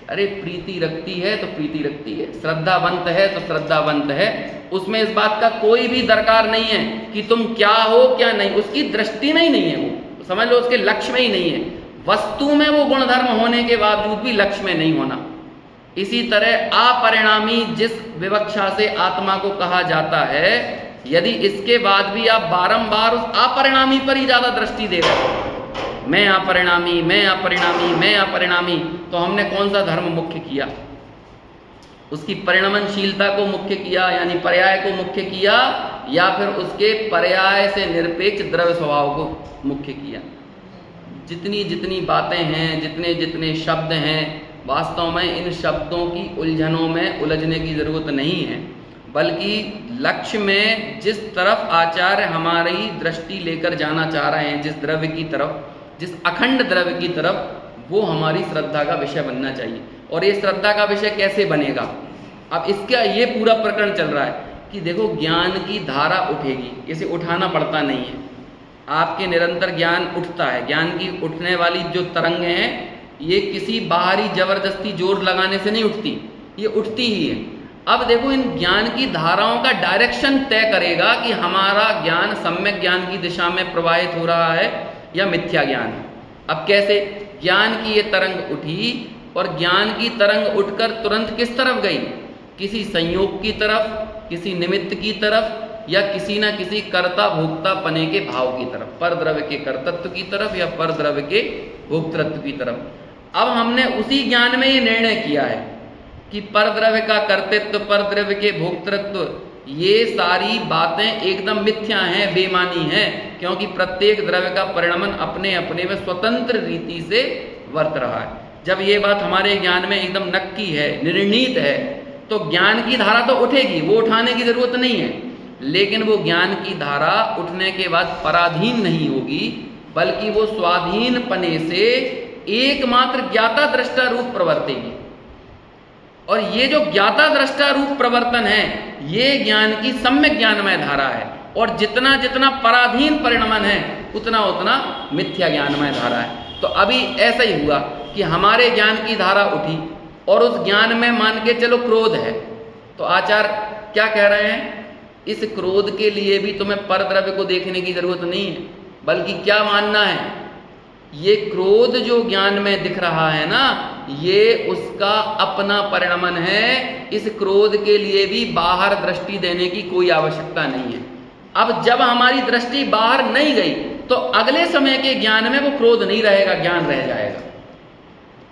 अरे प्रीति रखती है तो प्रीति रखती है, श्रद्धावंत है तो श्रद्धावंत है, उसमें इस बात का कोई भी दरकार नहीं है कि तुम क्या हो क्या नहीं, उसकी दृष्टि में ही नहीं है, वो समझ लो उसके लक्ष्य में ही नहीं है। वस्तु में वो गुणधर्म होने के बावजूद भी लक्ष्य में नहीं होना। इसी तरह अपरिणामी जिस विवक्षा से आत्मा को कहा जाता है, यदि इसके बाद भी आप बारंबार उस अपरिणामी पर ही ज्यादा दृष्टि दे रहे हो, मैं अपरिणामी, मैं अपरिणामी, मैं अपरिणामी, तो हमने कौन सा धर्म मुख्य किया? उसकी परिणमनशीलता को मुख्य किया, यानी पर्याय को मुख्य किया, या फिर उसके पर्याय से निरपेक्ष द्रव्य स्वभाव को मुख्य किया? जितनी जितनी बातें हैं, जितने जितने शब्द हैं, वास्तव में इन शब्दों की उलझनों में उलझने की जरूरत नहीं है, बल्कि लक्ष्य में जिस तरफ आचार्य हमारी दृष्टि लेकर जाना चाह रहे हैं, जिस द्रव्य की तरफ, जिस अखंड द्रव्य की तरफ, वो हमारी श्रद्धा का विषय बनना चाहिए। और ये श्रद्धा का विषय कैसे बनेगा? अब इसका ये पूरा प्रकरण चल रहा है कि देखो ज्ञान की धारा उठेगी, इसे उठाना पड़ता नहीं है, आपके निरंतर ज्ञान उठता है। ज्ञान की उठने वाली जो तरंगें हैं, ये किसी बाहरी जबरदस्ती जोर लगाने से नहीं उठती, ये उठती ही है। अब देखो इन ज्ञान की धाराओं का डायरेक्शन तय करेगा कि हमारा ज्ञान सम्यक ज्ञान की दिशा में प्रवाहित हो रहा है या मिथ्या ज्ञान है। अब कैसे? ज्ञान की ये तरंग उठी और ज्ञान की तरंग उठकर तुरंत किस तरफ गई? किसी संयोग की तरफ, किसी निमित्त की तरफ, या किसी ना किसी कर्ता भोक्ता पने के भाव की तरफ, पर द्रव्य के कर्तृत्व की तरफ या पर द्रव्य के भोक्तृत्व की तरफ। अब हमने उसी ज्ञान में ये निर्णय किया है कि पर द्रव्य का कर्तृत्व, पर द्रव्य के भोक्तृत्व, ये सारी बातें एकदम मिथ्या हैं, बेमानी हैं, क्योंकि प्रत्येक द्रव्य का परिणमन अपने अपने में स्वतंत्र रीति से वर्त रहा है। जब ये बात हमारे ज्ञान में एकदम नक्की है, निर्णीत है, तो ज्ञान की धारा तो उठेगी, वो उठाने की जरूरत नहीं है, लेकिन वो ज्ञान की धारा उठने के बाद पराधीन नहीं होगी, बल्कि वो स्वाधीन पने से एकमात्र ज्ञाता दृष्टा रूप प्रवर्तेगी। और ये जो ज्ञाता दृष्टा रूप प्रवर्तन है, ये ज्ञान की सम्यक ज्ञानमय धारा है, और जितना जितना पराधीन परिणमन है, उतना उतना मिथ्या ज्ञानमय धारा है। तो अभी ऐसा ही हुआ कि हमारे ज्ञान की धारा उठी और उस ज्ञान में मान के चलो क्रोध है, तो आचार्य क्या कह रहे हैं? इस क्रोध के लिए भी तुम्हें परद्रव्य को देखने की जरूरत नहीं है, बल्कि क्या मानना है ये क्रोध जो ज्ञान में दिख रहा है ना, ये उसका अपना परिणमन है। इस क्रोध के लिए भी बाहर दृष्टि देने की कोई आवश्यकता नहीं है। अब जब हमारी दृष्टि बाहर नहीं गई तो अगले समय के ज्ञान में वो क्रोध नहीं रहेगा, ज्ञान रह जाएगा।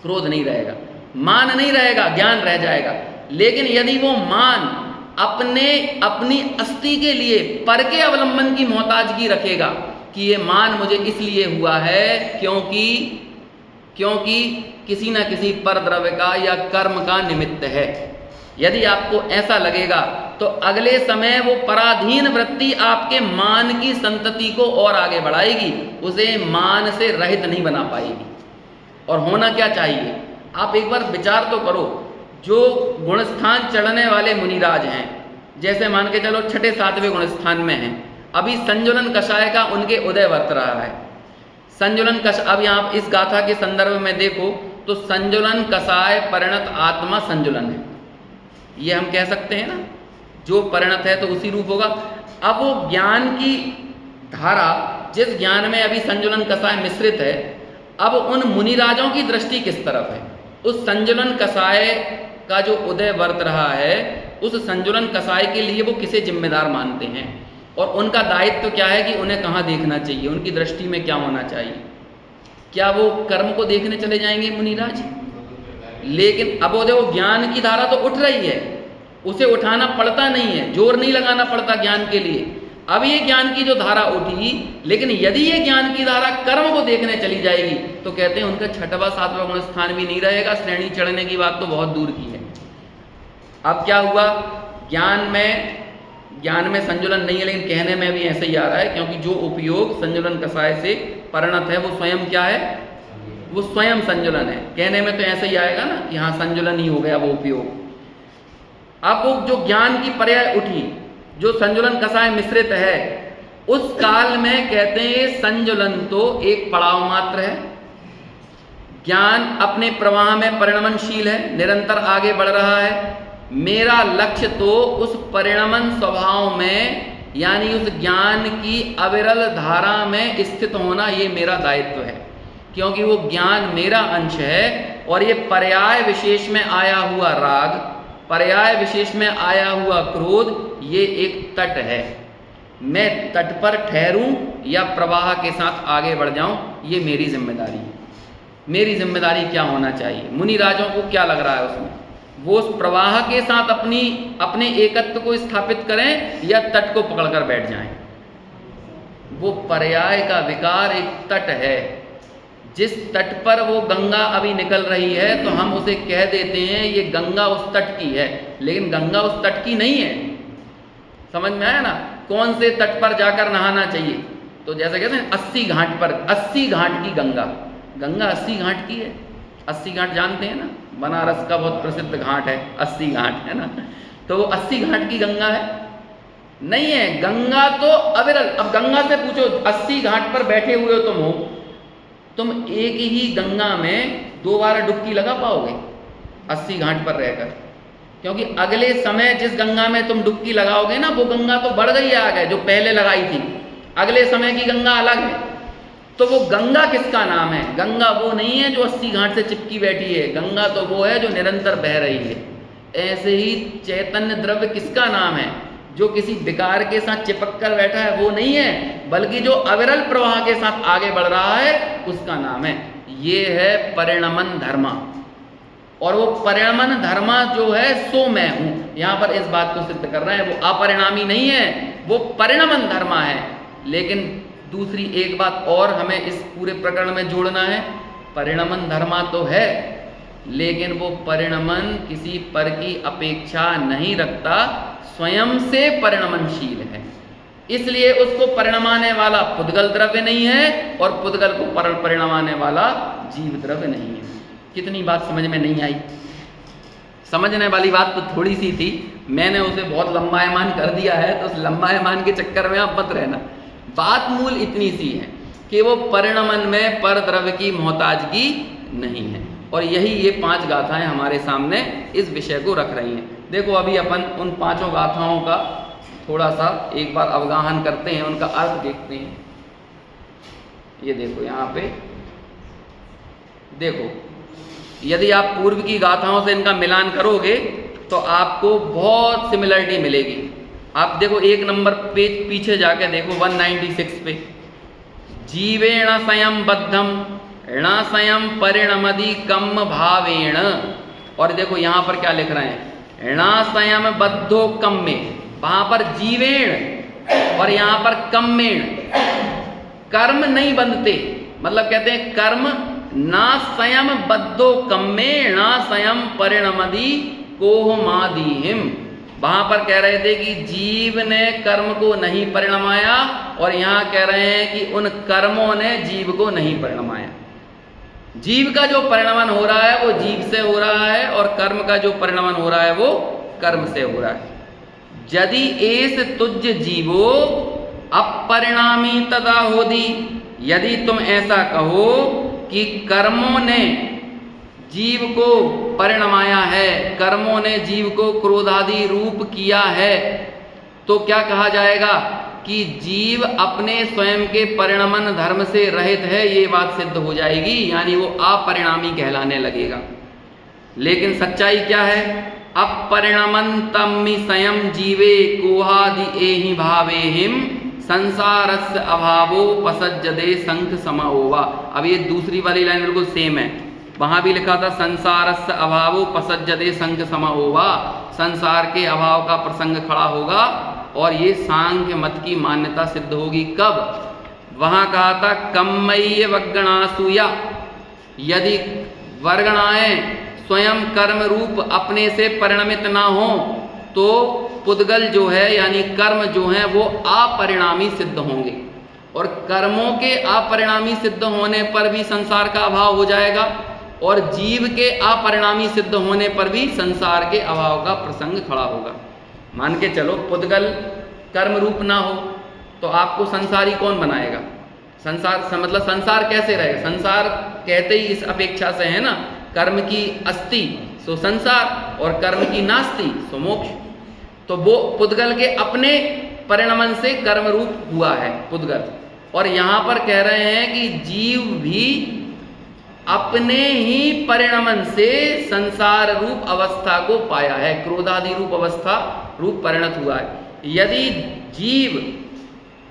क्रोध नहीं रहेगा, मान नहीं रहेगा, ज्ञान रह जाएगा। लेकिन यदि वो मान अपनी अस्थि के लिए पर के अवलंबन की मोहताजगी रखेगा कि ये मान मुझे इसलिए हुआ है क्योंकि किसी न किसी पर द्रव्य का या कर्म का निमित्त है, यदि आपको ऐसा लगेगा तो अगले समय वो पराधीन वृत्ति आपके मान की संतति को और आगे बढ़ाएगी, उसे मान से रहित नहीं बना पाएगी। और होना क्या चाहिए, आप एक बार विचार तो करो। जो गुणस्थान चढ़ने वाले मुनिराज हैं, जैसे मान के चलो 6ठे 7वें गुणस्थान में हैं, अभी संजुलन कषाय का उनके उदय वर्त रहा है। संजुलन कषाय, अब यहाँ इस गाथा के संदर्भ में देखो तो संजुलन कषाय परिणत आत्मा संजुलन है, ये हम कह सकते हैं ना। जो परिणत है तो उसी रूप होगा। अब वो ज्ञान की धारा, जिस ज्ञान में अभी संजुलन कषाय मिश्रित है, अब उन मुनिराजों की दृष्टि किस तरफ है। उस संजुलन कषाय का जो उदय वर्त रहा है, उस संजुलन कषाय के लिए वो किसे जिम्मेदार मानते हैं और उनका दायित्व क्या है कि उन्हें कहाँ देखना चाहिए, उनकी दृष्टि में क्या होना चाहिए। क्या वो कर्म को देखने चले जाएंगे मुनिराज? लेकिन अब वो देखो ज्ञान की धारा तो उठ रही है, उसे उठाना पड़ता नहीं है, जोर नहीं लगाना पड़ता ज्ञान के लिए। अब ये ज्ञान की जो धारा उठी, लेकिन यदि ये ज्ञान की धारा कर्म को देखने चली जाएगी तो कहते हैं उनका 6वां 7वां गुण स्थान भी नहीं रहेगा, श्रेणी चढ़ने की बात तो बहुत दूर की है। अब क्या हुआ, ज्ञान में संजुलन नहीं है, लेकिन कहने में भी ऐसे ही आ रहा है, क्योंकि जो उपयोग संजुलन कषाय से परिणत है वो स्वयं क्या है, वो स्वयं संजुलन है। कहने में तो ऐसे ही आएगा ना कि हाँ संजुलन ही हो गया वो उपयोग। अब वो जो ज्ञान की पर्याय उठी, जो संजुलन कषाय मिश्रित है, उस काल में कहते हैं संजुलन तो एक पड़ाव मात्र है। ज्ञान अपने प्रवाह में परिणमनशील है, निरंतर आगे बढ़ रहा है। मेरा लक्ष्य तो उस परिणमन स्वभाव में, यानी उस ज्ञान की अविरल धारा में स्थित होना, ये मेरा दायित्व है, क्योंकि वो ज्ञान मेरा अंश है। और ये पर्याय विशेष में आया हुआ राग, पर्याय विशेष में आया हुआ क्रोध, ये एक तट है। मैं तट पर ठहरूं या प्रवाह के साथ आगे बढ़ जाऊं, ये मेरी जिम्मेदारी है। मेरी जिम्मेदारी क्या होना चाहिए, मुनिराजों को क्या लग रहा है उसमें, वो उस प्रवाह के साथ अपने एकत्व को स्थापित करें या तट को पकड़कर बैठ जाएं। वो पर्याय का विकार एक तट है, जिस तट पर वो गंगा अभी निकल रही है तो हम उसे कह देते हैं ये गंगा उस तट की है, लेकिन गंगा उस तट की नहीं है। समझ में आया ना, कौन से तट पर जाकर नहाना चाहिए। तो जैसे कहते हैं 80 घाट पर, 80 घाट की गंगा 80 घाट की है। 80 घाट जानते हैं ना, बनारस का बहुत प्रसिद्ध घाट है 80 घाट, है ना। तो वो 80 घाट की गंगा है नहीं है, गंगा तो अविरल। अब गंगा से पूछो 80 घाट पर बैठे हुए हो तुम एक ही गंगा में 2 बार डुबकी लगा पाओगे 80 घाट पर रहकर? क्योंकि अगले समय जिस गंगा में तुम डुबकी लगाओगे ना, वो गंगा तो बढ़ गई है आगे, जो पहले लगाई थी। अगले समय की गंगा अलग है। तो वो गंगा किसका नाम है? गंगा वो नहीं है जो 80 घाट से चिपकी बैठी है, गंगा तो वो है जो निरंतर बह रही है। ऐसे ही चैतन्य द्रव्य किसका नाम है? जो किसी विकार के साथ चिपक कर बैठा है वो नहीं है, बल्कि जो अविरल प्रवाह के साथ आगे बढ़ रहा है उसका नाम है। ये है परिणमन धर्मा। और वो परिणमन धर्मा जो है सो मैं हूं, यहां पर इस बात को सिद्ध कर रहे हैं। वो अपरिणामी नहीं है, वो परिणमन धर्मा है। लेकिन दूसरी एक बात और हमें इस पूरे प्रकरण में जोड़ना है, परिणमन धर्मा तो है, लेकिन वो परिणमन किसी पर की अपेक्षा नहीं रखता, स्वयं से परिणमनशील है। इसलिए उसको परिणमाने वाला पुद्गल द्रव्य नहीं है और पुद्गल को परिणमाने वाला जीव द्रव्य नहीं है। कितनी बात समझ में नहीं आई? समझने वाली बात तो थोड़ी सी थी, मैंने उसे बहुत लंबायमान कर दिया है, तो उस लंबायमान के चक्कर में आप मत रहना। बात मूल इतनी सी है कि वो परिणमन में पर द्रव्य की मोहताजगी नहीं है। और यही ये 5 गाथाएं हमारे सामने इस विषय को रख रही हैं। देखो अभी अपन उन 5 गाथाओं का थोड़ा सा एक बार अवगाहन करते हैं, उनका अर्थ देखते हैं। ये देखो यहाँ पे देखो, यदि आप पूर्व की गाथाओं से इनका मिलान करोगे तो आपको बहुत सिमिलरिटी मिलेगी। आप देखो, एक नंबर पेज पीछे जाके देखो 196 पे, जीवेण स्वयं बद्धम ण स्वयं परिणमति कम भावेण। और देखो यहाँ पर क्या लिख रहे हैं, ण स्वयं बद्धो कम में, वहां पर जीवेण और यहाँ पर कम्मेण, कर्म नहीं बंधते, मतलब कहते हैं कर्म ना स्वयं बद्धो कम्मे ना स्वयं परिणमति कोहमादिहिम। वहां पर कह रहे थे कि जीव ने कर्म को नहीं परिणमाया, और यहाँ कह रहे हैं कि उन कर्मों ने जीव को नहीं परिणमाया। जीव का जो परिणमन हो रहा है वो जीव से हो रहा है, और कर्म का जो परिणमन हो रहा है वो कर्म से हो रहा है। यदि एस तुझ जीवो अपरिणामी तथा होदी, यदि तुम ऐसा कहो कि कर्मों ने जीव को परिणमाया है, कर्मों ने जीव को क्रोधादि रूप किया है, तो क्या कहा जाएगा कि जीव अपने स्वयं के परिणमन धर्म से रहित है, ये बात सिद्ध हो जाएगी, यानी वो अपरिणामी कहलाने लगेगा। लेकिन सच्चाई क्या है, अपरिणमन्तमि स्वयं जीवे कोहादि एहि भावेहिम संसारस्य अभावो पसज्जदे संख समाओवा। अब ये दूसरी वाली लाइन बिल्कुल सेम है, वहां भी लिखा था संसारस्य अभावो पसज्जदे संख समाओवा, संसार के अभाव का प्रसंग खड़ा होगा और ये सांख्य मत की मान्यता सिद्ध होगी। कब? वहां कहा था कम्मय्य वग्गणासूया, यदि वर्गणाएं स्वयं कर्म रूप अपने से परिणमित ना हो तो पुद्गल जो है यानी कर्म जो है वो अपरिणामी सिद्ध होंगे, और कर्मों के अपरिणामी सिद्ध होने पर भी संसार का अभाव हो जाएगा, और जीव के अपरिणामी सिद्ध होने पर भी संसार के अभाव का प्रसंग खड़ा होगा। मान के चलो पुद्गल कर्म रूप ना हो तो आपको संसारी कौन बनाएगा? संसार मतलब संसार कैसे रहेगा? संसार कहते ही इस अपेक्षा से है ना, कर्म की अस्ति सो संसार और कर्म की नास्ति सो मोक्ष। तो वो पुद्गल के अपने परिणमन से कर्म रूप हुआ है पुद्गल, और यहाँ पर कह रहे हैं कि जीव भी अपने ही परिणमन से संसार रूप अवस्था को पाया है, क्रोधादि रूप अवस्था रूप परिणत हुआ है। यदि जीव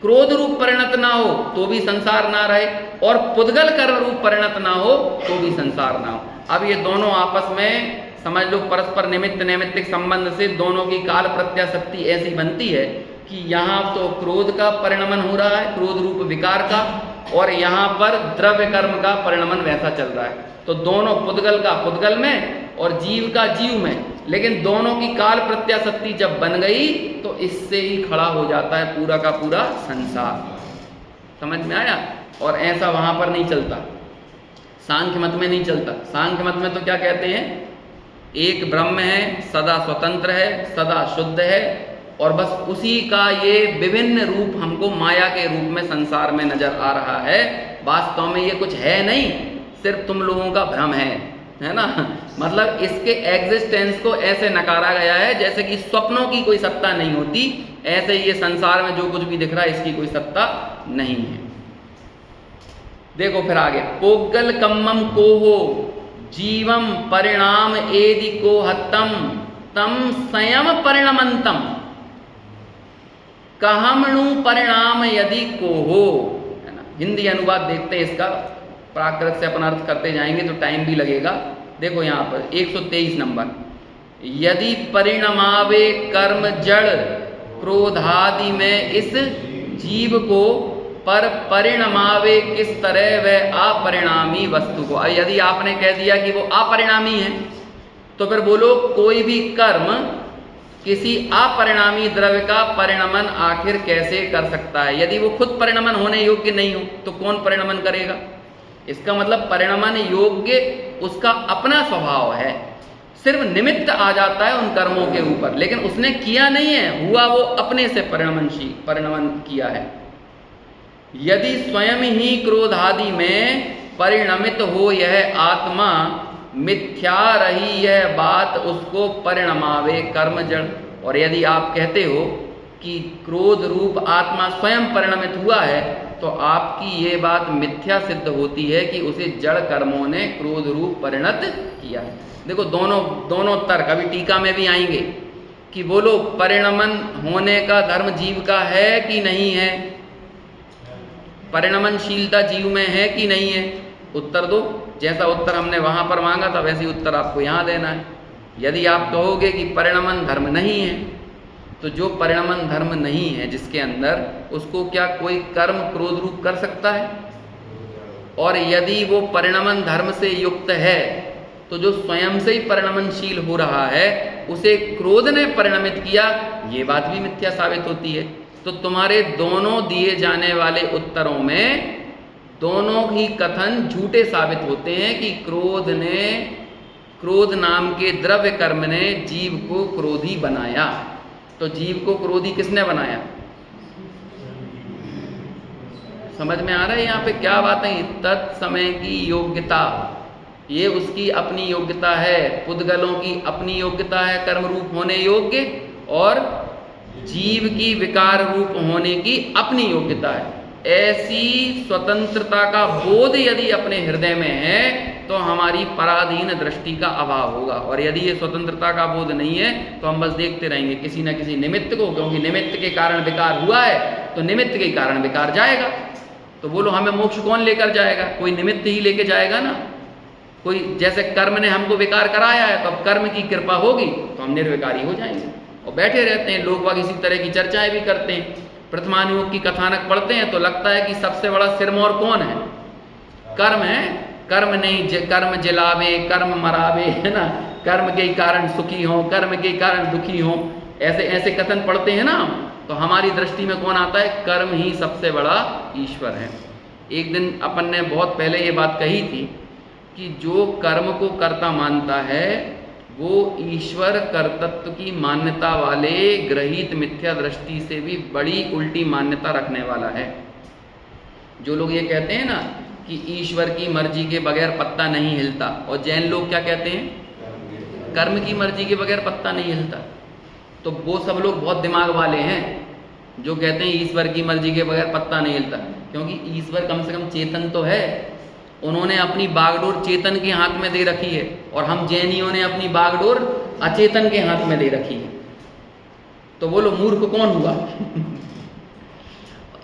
क्रोध रूप परिणत ना हो तो भी संसार ना रहे, और पुद्गल कर्म रूप परिणत ना हो तो भी संसार ना हो। अब ये दोनों आपस में समझ लो परस्पर निमित्त नैमित्तिक संबंध से दोनों की काल प्रत्याशक्ति ऐसी बनती है कि यहाँ तो क्रोध का परिणमन हो रहा है, क्रोध रूप विकार का, और यहाँ पर द्रव्य कर्म का परिणमन वैसा चल रहा है। तो दोनों पुद्गल का पुद्गल में और जीव का जीव में, लेकिन दोनों की काल प्रत्याशक्ति जब बन गई तो इससे ही खड़ा हो जाता है पूरा का पूरा संसार। समझ में आया? और ऐसा वहां पर नहीं चलता, सांख्य मत में नहीं चलता। सांख्य मत में तो क्या कहते हैं, एक ब्रह्म है, सदा स्वतंत्र है, सदा शुद्ध है, और बस उसी का ये विभिन्न रूप हमको माया के रूप में संसार में नजर आ रहा है। वास्तव में ये कुछ है नहीं, सिर्फ तुम लोगों का भ्रम है ना। मतलब इसके एग्जिस्टेंस को ऐसे नकारा गया है जैसे कि स्वप्नों की कोई सत्ता नहीं होती, ऐसे ये संसार में जो कुछ भी दिख रहा है इसकी कोई सत्ता नहीं है। देखो फिर आगे, पोगल कम्मम को हो जीवम परिणाम एदि को हतम तम स्वयं परिणमंतम कहमणु परिणाम यदि को हो, है ना। हिंदी अनुवाद देखते हैं इसका, प्राकृत से अपन अर्थ करते जाएंगे तो टाइम भी लगेगा। देखो यहाँ पर 123 नंबर, यदि परिणमावे कर्म जड़ क्रोधादि में इस जीव को पर परिणमावे किस तरह वह अपरिणामी वस्तु को। यदि आपने कह दिया कि वो अपरिणामी है तो फिर बोलो कोई भी कर्म किसी अपरिणामी द्रव्य का परिणमन आखिर कैसे कर सकता है? यदि वो खुद परिणमन होने योग्य नहीं हो तो कौन परिणमन करेगा? इसका मतलब परिणमन योग्य उसका अपना स्वभाव है, सिर्फ निमित्त आ जाता है उन कर्मों के ऊपर, लेकिन उसने किया नहीं है, हुआ वो अपने से परिणमन किया है। यदि स्वयं ही क्रोधादि में परिणमित हो यह आत्मा, मिथ्या रही यह बात उसको परिणमावे कर्म जड़। और यदि आप कहते हो कि क्रोध रूप आत्मा स्वयं परिणमित हुआ है तो आपकी ये बात मिथ्या सिद्ध होती है कि उसे जड़ कर्मों ने क्रोध रूप परिणत किया। देखो दोनों तर्क अभी टीका में भी आएंगे कि बोलो परिणमन होने का धर्म जीव का है कि नहीं है, परिणमनशीलता जीव में है कि नहीं है, उत्तर दो। जैसा उत्तर हमने वहां पर मांगा था वैसे उत्तर आपको यहाँ देना है। यदि आप कहोगे कि परिणमन धर्म नहीं है, तो जो परिणमन धर्म नहीं है जिसके अंदर, उसको क्या कोई कर्म क्रोध रूप कर सकता है? और यदि वो परिणमन धर्म से युक्त है तो जो स्वयं से ही परिणमनशील हो रहा है उसे क्रोध ने परिणमित किया, ये बात भी मिथ्या साबित होती है। तो तुम्हारे दोनों दिए जाने वाले उत्तरों में दोनों ही कथन झूठे साबित होते हैं कि क्रोध नाम के द्रव्य कर्म ने जीव को क्रोधी बनाया। तो जीव को क्रोधी किसने बनाया? समझ में आ रहा है यहाँ पे क्या बात है? तत्समय की योग्यता, ये उसकी अपनी योग्यता है, पुद्गलों की अपनी योग्यता है कर्म रूप होने योग्य, और जीव की विकार रूप होने की अपनी योग्यता है। ऐसी स्वतंत्रता का बोध यदि अपने हृदय में है तो हमारी पराधीन दृष्टि का अभाव होगा, और यदि ये स्वतंत्रता का बोध नहीं है तो हम बस देखते रहेंगे किसी न किसी निमित्त को, क्योंकि निमित्त के कारण विकार हुआ है तो निमित्त के कारण विकार जाएगा। तो बोलो हमें मोक्ष कौन लेकर जाएगा? कोई निमित्त ही लेके जाएगा ना। कोई जैसे कर्म ने हमको विकार कराया है तो अब कर्म की कृपा होगी तो हम निर्विकारी हो जाएंगे। और बैठे रहते हैं लोग बाग, इसी तरह की चर्चाएं भी करते हैं। प्रथमानुयोग की कथानक पढ़ते हैं तो लगता है कि सबसे बड़ा सिरमौर कौन है? कर्म है। कर्म नहीं, कर्म जलावे, कर्म मरावे, है ना, कर्म के कारण सुखी हो, कर्म के कारण दुखी हो, ऐसे ऐसे कथन पढ़ते हैं ना। तो हमारी दृष्टि में कौन आता है? कर्म ही सबसे बड़ा ईश्वर है। एक दिन अपन ने बहुत पहले ये बात कही थी कि जो कर्म को कर्ता मानता है वो ईश्वर कर्तृत्व की मान्यता वाले ग्रहित मिथ्या दृष्टि से भी बड़ी उल्टी मान्यता रखने वाला है। जो लोग ये कहते हैं ना कि ईश्वर की मर्जी के बगैर पत्ता नहीं हिलता, और जैन लोग क्या कहते हैं? कर्म की मर्जी के बगैर पत्ता नहीं हिलता। तो वो सब लोग बहुत दिमाग वाले हैं जो कहते हैं ईश्वर की मर्जी के बगैर पत्ता नहीं हिलता, क्योंकि ईश्वर कम से कम चेतन तो है। उन्होंने अपनी बागडोर चेतन के हाथ में दे रखी है, और हम जैनियों ने अपनी बागडोर अचेतन के हाथ में दे रखी है। तो बोलो मूर्ख कौन हुआ?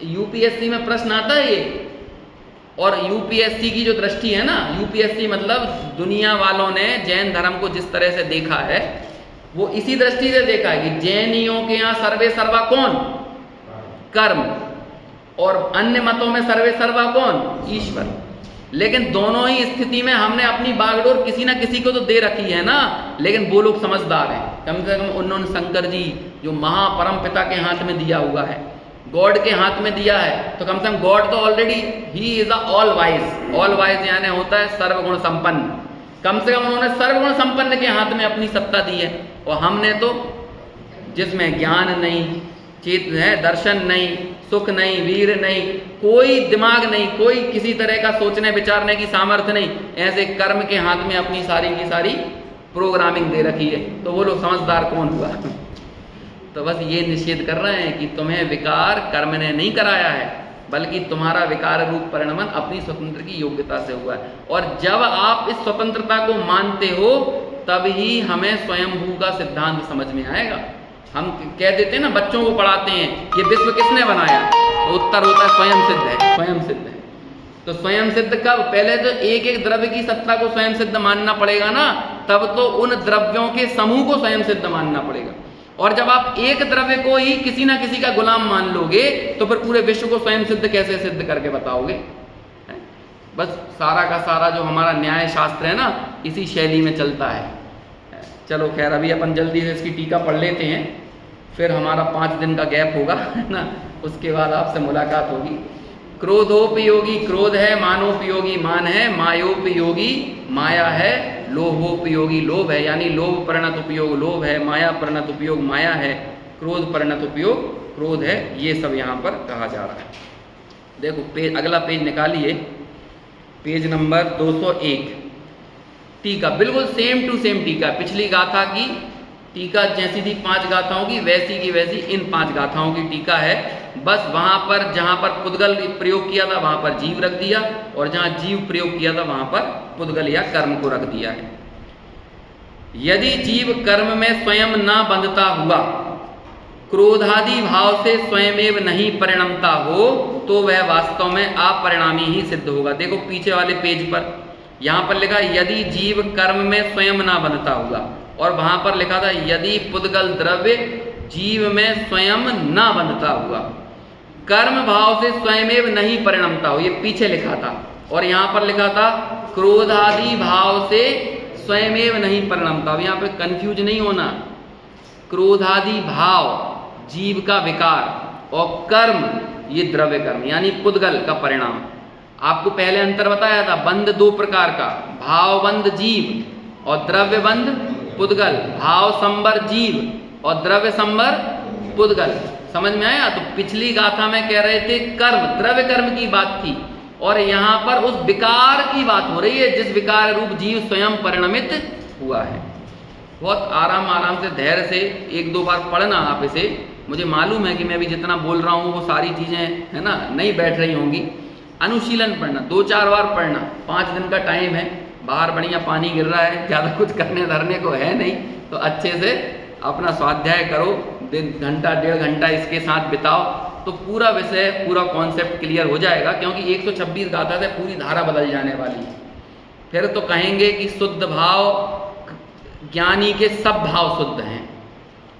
यूपीएससी में प्रश्न आता है ये, और यूपीएससी की जो दृष्टि है ना, यूपीएससी मतलब दुनिया वालों ने जैन धर्म को जिस तरह से देखा है वो इसी दृष्टि से देखा है कि जैनियों के यहाँ सर्वे सर्वा कौन? कर्म। और अन्य मतों में सर्वे सर्वा कौन? ईश्वर। लेकिन दोनों ही स्थिति में हमने अपनी बागडोर किसी ना किसी को तो दे रखी है ना। लेकिन वो लोग समझदार हैं, कम से कम उन्होंने शंकर जी जो महापरम पिता के हाथ में दिया हुआ है, गॉड के हाथ में दिया है, तो कम से कम गॉड तो already he is a all wise. All wise यानी होता है सर्वगुण संपन्न। कम से कम उन्होंने सर्वगुण संपन्न के हाथ में अपनी सत्ता दी है, और हमने तो जिसमें ज्ञान नहीं, चेत है, दर्शन नहीं, सुख नहीं, वीर नहीं, कोई दिमाग नहीं, कोई किसी तरह का सोचने विचारने की सामर्थ्य नहीं, ऐसे कर्म के हाथ में अपनी सारी की सारी प्रोग्रामिंग दे रखी है। तो वो लोग समझदार कौन हुआ? तो बस ये निषेध कर रहे हैं कि तुम्हें विकार कर्म ने नहीं कराया है, बल्कि तुम्हारा विकार रूप परिणमन अपनी स्वतंत्र की योग्यता से हुआ है। और जब आप इस स्वतंत्रता को मानते हो तब ही हमें स्वयंभू का सिद्धांत समझ में आएगा। हम कह देते हैं ना, बच्चों को पढ़ाते हैं ये विश्व किसने बनाया, तो उत्तर होता है स्वयं सिद्ध है, स्वयं सिद्ध है। तो स्वयं सिद्ध कब? पहले तो एक एक द्रव्य की सत्ता को स्वयं सिद्ध मानना पड़ेगा ना, तब तो उन द्रव्यों के समूह को स्वयं सिद्ध मानना पड़ेगा। और जब आप एक द्रव्य को ही किसी ना किसी का गुलाम मान लोगे तो फिर पूरे विश्व को स्वयं सिद्ध कैसे सिद्ध करके बताओगे? बस सारा का सारा जो हमारा न्याय शास्त्र है ना, इसी शैली में चलता है। चलो खैर, अभी अपन जल्दी से इसकी टीका पढ़ लेते हैं, फिर हमारा 5 दिन का गैप होगा, है ना, उसके बाद आपसे मुलाकात होगी। क्रोधोपयोगी क्रोध है, मानोपयोगी मान है, मायोपयोगी माया है, लोभोपयोगी लोभ है, यानी लोभ परिणत उपयोग लोभ है, माया परिणत उपयोग माया है, क्रोध परिणत उपयोग क्रोध है। ये सब यहाँ पर कहा जा रहा है। देखो पेज, अगला पेज निकालिए, पेज नंबर 201, टीका बिल्कुल सेम टू सेम टीका, पिछली गाथा की टीका जैसी थी 5 गाथाओं की, वैसी की वैसी इन 5 गाथाओं की टीका है। बस वहां पर जहां पर पुद्गल प्रयोग किया था वहां पर जीव रख दिया, और जहां जीव प्रयोग किया था वहां पर पुद्गल या कर्म को रख दिया है। यदि जीव कर्म में स्वयं न बंधता हुआ क्रोधादि भाव से स्वयमेव नहीं परिणमता हो तो वह वास्तव में अपरिणामी ही सिद्ध होगा। देखो पीछे वाले पेज पर यहां पर लिखा यदि जीव कर्म में स्वयं ना बंधता हुआ, और वहां पर लिखा था यदि पुद्गल द्रव्य जीव में स्वयं ना बंधता हुआ, कर्म भाव से स्वयमेव नहीं परिणमता हो, ये पीछे लिखा था। और यहां पर लिखा था क्रोधादि भाव से स्वयमेव नहीं परिणमता। अब यहां पे कंफ्यूज नहीं होना, क्रोधादि भाव जीव का विकार और कर्म ये द्रव्य कर्म यानी पुद्गल का परिणाम। आपको पहले अंतर बताया था, बंध दो प्रकार का, भावबंध जीव और द्रव्य बंध पुद्गल। भाव संबर जीव और द्रव्य संबर पुद्गल। समझ में आया? तो पिछली गाथा में कह रहे थे कर्म, द्रव्य कर्म की बात थी, और यहां पर उस विकार की बात हो रही है जिस विकार रूप जीव स्वयं परिणमित हुआ है। बहुत आराम से धैर्य से एक दो बार पढ़ना आप इसे। मुझे मालूम है कि मैं अभी जितना बोल रहा हूँ वो सारी चीज़ें है ना नहीं बैठ रही होंगी। अनुशीलन पढ़ना, 2-4 बार पढ़ना, 5 दिन का टाइम है, बाहर बढ़िया पानी गिर रहा है, ज़्यादा कुछ करने धरने को है नहीं, तो अच्छे से अपना स्वाध्याय करो, दिन घंटा 1.5 घंटा इसके साथ बिताओ, तो पूरा विषय पूरा कॉन्सेप्ट क्लियर हो जाएगा। क्योंकि 126 गाथा से पूरी धारा बदल जाने वाली है। फिर तो कहेंगे कि शुद्ध भाव ज्ञानी के सब भाव शुद्ध हैं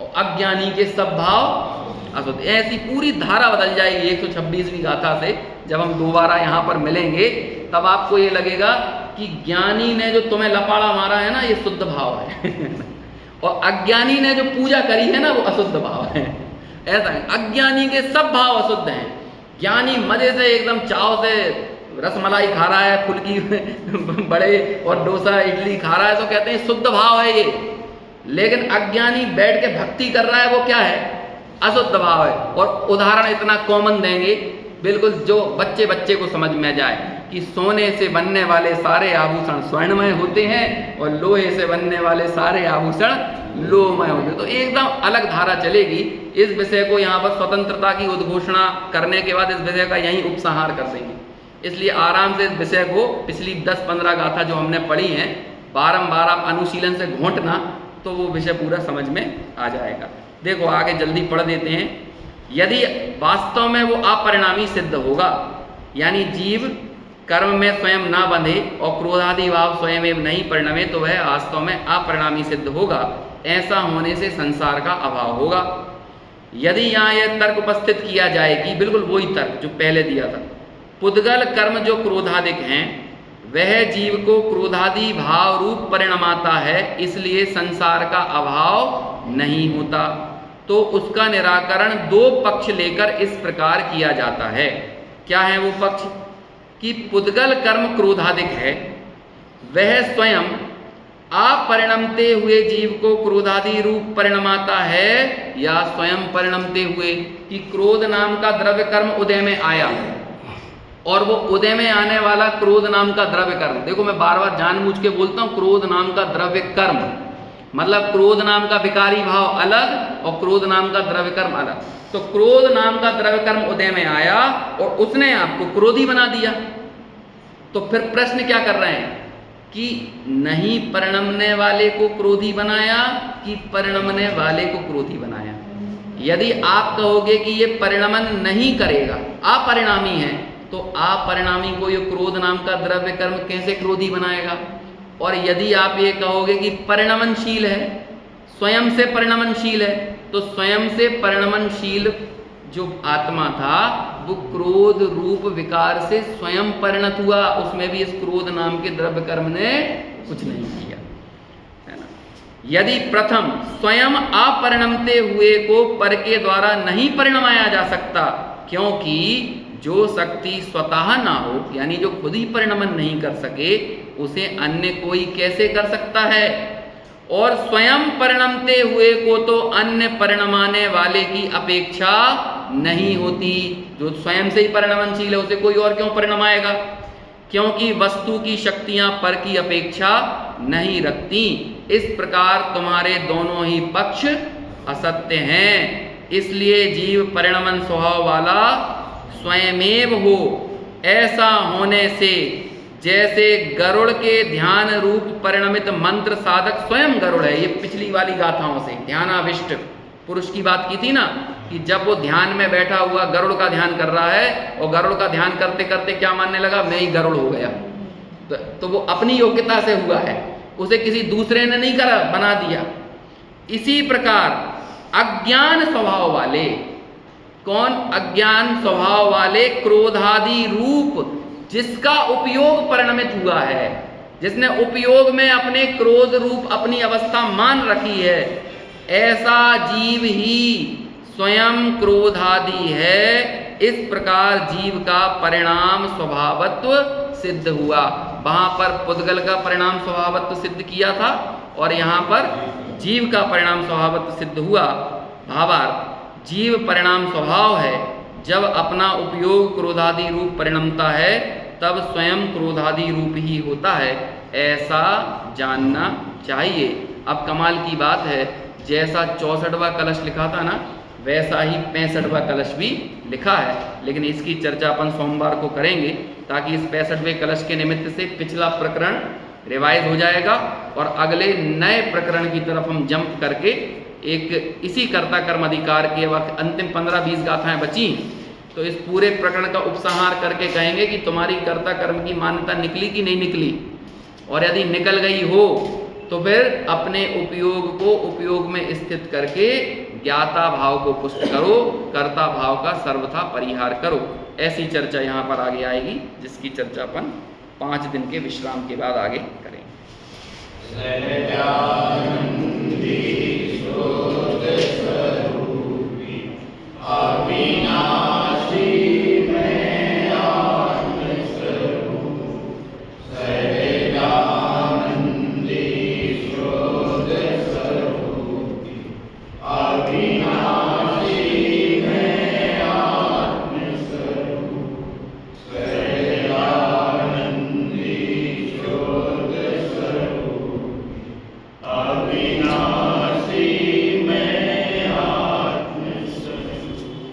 और अज्ञानी के सब भाव अशुद्ध। ऐसी पूरी धारा बदल जाएगी 126वीं गाथा से। जब हम दोबारा यहाँ पर मिलेंगे तब आपको ये लगेगा कि ज्ञानी ने जो तुम्हें लपाड़ा मारा है ना ये शुद्ध भाव है और अज्ञानी ने जो पूजा करी है ना वो अशुद्ध भाव है। ऐसा है, अज्ञानी के सब भाव अशुद्ध हैं। ज्ञानी मजे से एकदम चाव से रसमलाई खा रहा है, फुल्की बड़े और डोसा इडली खा रहा है, तो कहते हैं शुद्ध भाव है ये। लेकिन अज्ञानी बैठ के भक्ति कर रहा है वो क्या है? अशुद्ध भाव है। और उदाहरण इतना कॉमन देंगे बिल्कुल जो बच्चे को समझ में जाए कि सोने से बनने वाले सारे आभूषण स्वर्णमय होते हैं और लोहे से बनने वाले सारे आभूषण लोहमय होते हैं। तो एकदम अलग धारा चलेगी। इस विषय को यहाँ पर स्वतंत्रता की उद्घोषणा करने के बाद इस विषय का यहीं उपसंहार कर देंगे। इसलिए आराम से इस विषय को पिछली 10-15 गाथा जो हमने पढ़ी हैं बारंबार आप अनुशीलन से घोंटना तो वो विषय पूरा समझ में आ जाएगा। देखो आगे जल्दी पढ़ देते हैं। यदि वास्तव में वो अपरिणामी सिद्ध होगा, यानी जीव कर्म में स्वयं ना बंधे और क्रोधादि भाव स्वयं नहीं परिणमे, तो वह वास्तव में अपरिणामी सिद्ध होगा। ऐसा होने से संसार का अभाव होगा। यदि यहाँ यह तर्क उपस्थित किया जाए कि बिल्कुल वही तर्क जो पहले दिया था, पुद्गल कर्म जो क्रोधादिक हैं वह जीव को क्रोधादि भाव रूप परिणमाता है, इसलिए संसार का अभाव नहीं होता। तो उसका निराकरण 2 पक्ष लेकर इस प्रकार किया जाता है। क्या है वो पक्ष? कि पुद्गल कर्म क्रोधादिक है, वह स्वयं अपरिणमते हुए जीव को क्रोधादि रूप परिणमाता है या स्वयं परिणमते हुए? कि क्रोध नाम का द्रव्य कर्म उदय में आया और वो उदय में आने वाला क्रोध नाम का द्रव्य कर्म, देखो मैं बार बार जानबूझ के बोलता हूँ क्रोध नाम का द्रव्य कर्म, मतलब क्रोध नाम का विकारी भाव अलग और क्रोध नाम का द्रव्य कर्म अलग। तो क्रोध नाम का द्रव्य कर्म उदय में आया और उसने आपको क्रोधी बना दिया। तो फिर प्रश्न क्या कर रहे हैं कि नहीं परिणमने वाले को क्रोधी बनाया कि परिणमने वाले को क्रोधी बनाया? यदि आप कहोगे कि ये परिणमन नहीं करेगा, अपरिणामी है, तो अपरिणामी को ये क्रोध नाम का द्रव्य कर्म कैसे क्रोधी बनाएगा? और यदि आप ये कहोगे कि परिणमनशील है, स्वयं से परिणमनशील है, तो स्वयं से परिणमनशील जो आत्मा था वो क्रोध रूप विकार से स्वयं परिणत हुआ, उसमें भी इस क्रोध नाम के द्रव्य कर्म ने कुछ नहीं किया, है ना। यदि प्रथम स्वयं अपरिणमते हुए को पर के द्वारा नहीं परिणमाया जा सकता, क्योंकि जो शक्ति स्वतः ना हो, यानी जो खुद ही परिणमन नहीं कर सके, उसे अन्य कोई कैसे कर सकता है? और स्वयं परिणमते हुए को तो अन्य परिणमाने वाले की अपेक्षा नहीं होती। जो स्वयं से ही परिणमनशील है उसे कोई और क्यों परिणमाएगा? क्योंकि वस्तु की शक्तियां पर की अपेक्षा नहीं रखती। इस प्रकार तुम्हारे दोनों ही पक्ष असत्य हैं। इसलिए जीव परिणमन स्वभाव वाला स्वयमेव हो। ऐसा होने से जैसे गरुड़ के ध्यान रूप परिणमित मंत्र साधक स्वयं गरुड़ है। ये पिछली वाली गाथाओं से ध्यानाविष्ट पुरुष की बात की थी ना, कि जब वो ध्यान में बैठा हुआ गरुड़ का ध्यान कर रहा है और गरुड़ का ध्यान करते करते क्या मानने लगा, मैं ही गरुड़ हो गया। तो वो अपनी योग्यता से हुआ है, उसे किसी दूसरे ने नहीं करा, बना दिया। इसी प्रकार अज्ञान स्वभाव वाले, कौन? अज्ञान स्वभाव वाले क्रोधादि रूप जिसका उपयोग परिणमित हुआ है, जिसने उपयोग में अपने क्रोध रूप अपनी अवस्था मान रखी है, ऐसा जीव ही स्वयं क्रोधादि है। इस प्रकार जीव का परिणाम स्वभावत्व सिद्ध हुआ। वहां पर पुद्गल का परिणाम स्वभावत्व सिद्ध किया था और यहाँ पर जीव का परिणाम स्वभावत्व सिद्ध हुआ। भावार्थ, जीव परिणाम स्वभाव है, जब अपना उपयोग क्रोधादि रूप परिणमता है तब स्वयं क्रोधादि रूप ही होता है, ऐसा जानना चाहिए। अब कमाल की बात है, जैसा 64वां कलश लिखा था ना, वैसा ही 65वां कलश भी लिखा है, लेकिन इसकी चर्चा अपन सोमवार को करेंगे, ताकि इस 65वें कलश के निमित्त से पिछला प्रकरण रिवाइज हो जाएगा और अगले नए प्रकरण की तरफ हम जंप करके एक इसी कर्ता कर्म अधिकार के वक्त अंतिम 15-20 गाथाएं बची, तो इस पूरे प्रकरण का उपसंहार करके कहेंगे कि तुम्हारी कर्ता कर्म की मान्यता निकली कि नहीं निकली, और यदि निकल गई हो तो फिर अपने उपयोग को उपयोग में स्थित करके ज्ञाता भाव को पुष्ट करो, कर्ता भाव का सर्वथा परिहार करो। ऐसी चर्चा यहाँ पर आगे आएगी, जिसकी चर्चा अपन 5 दिन के विश्राम के बाद आगे करेंगे। Amen.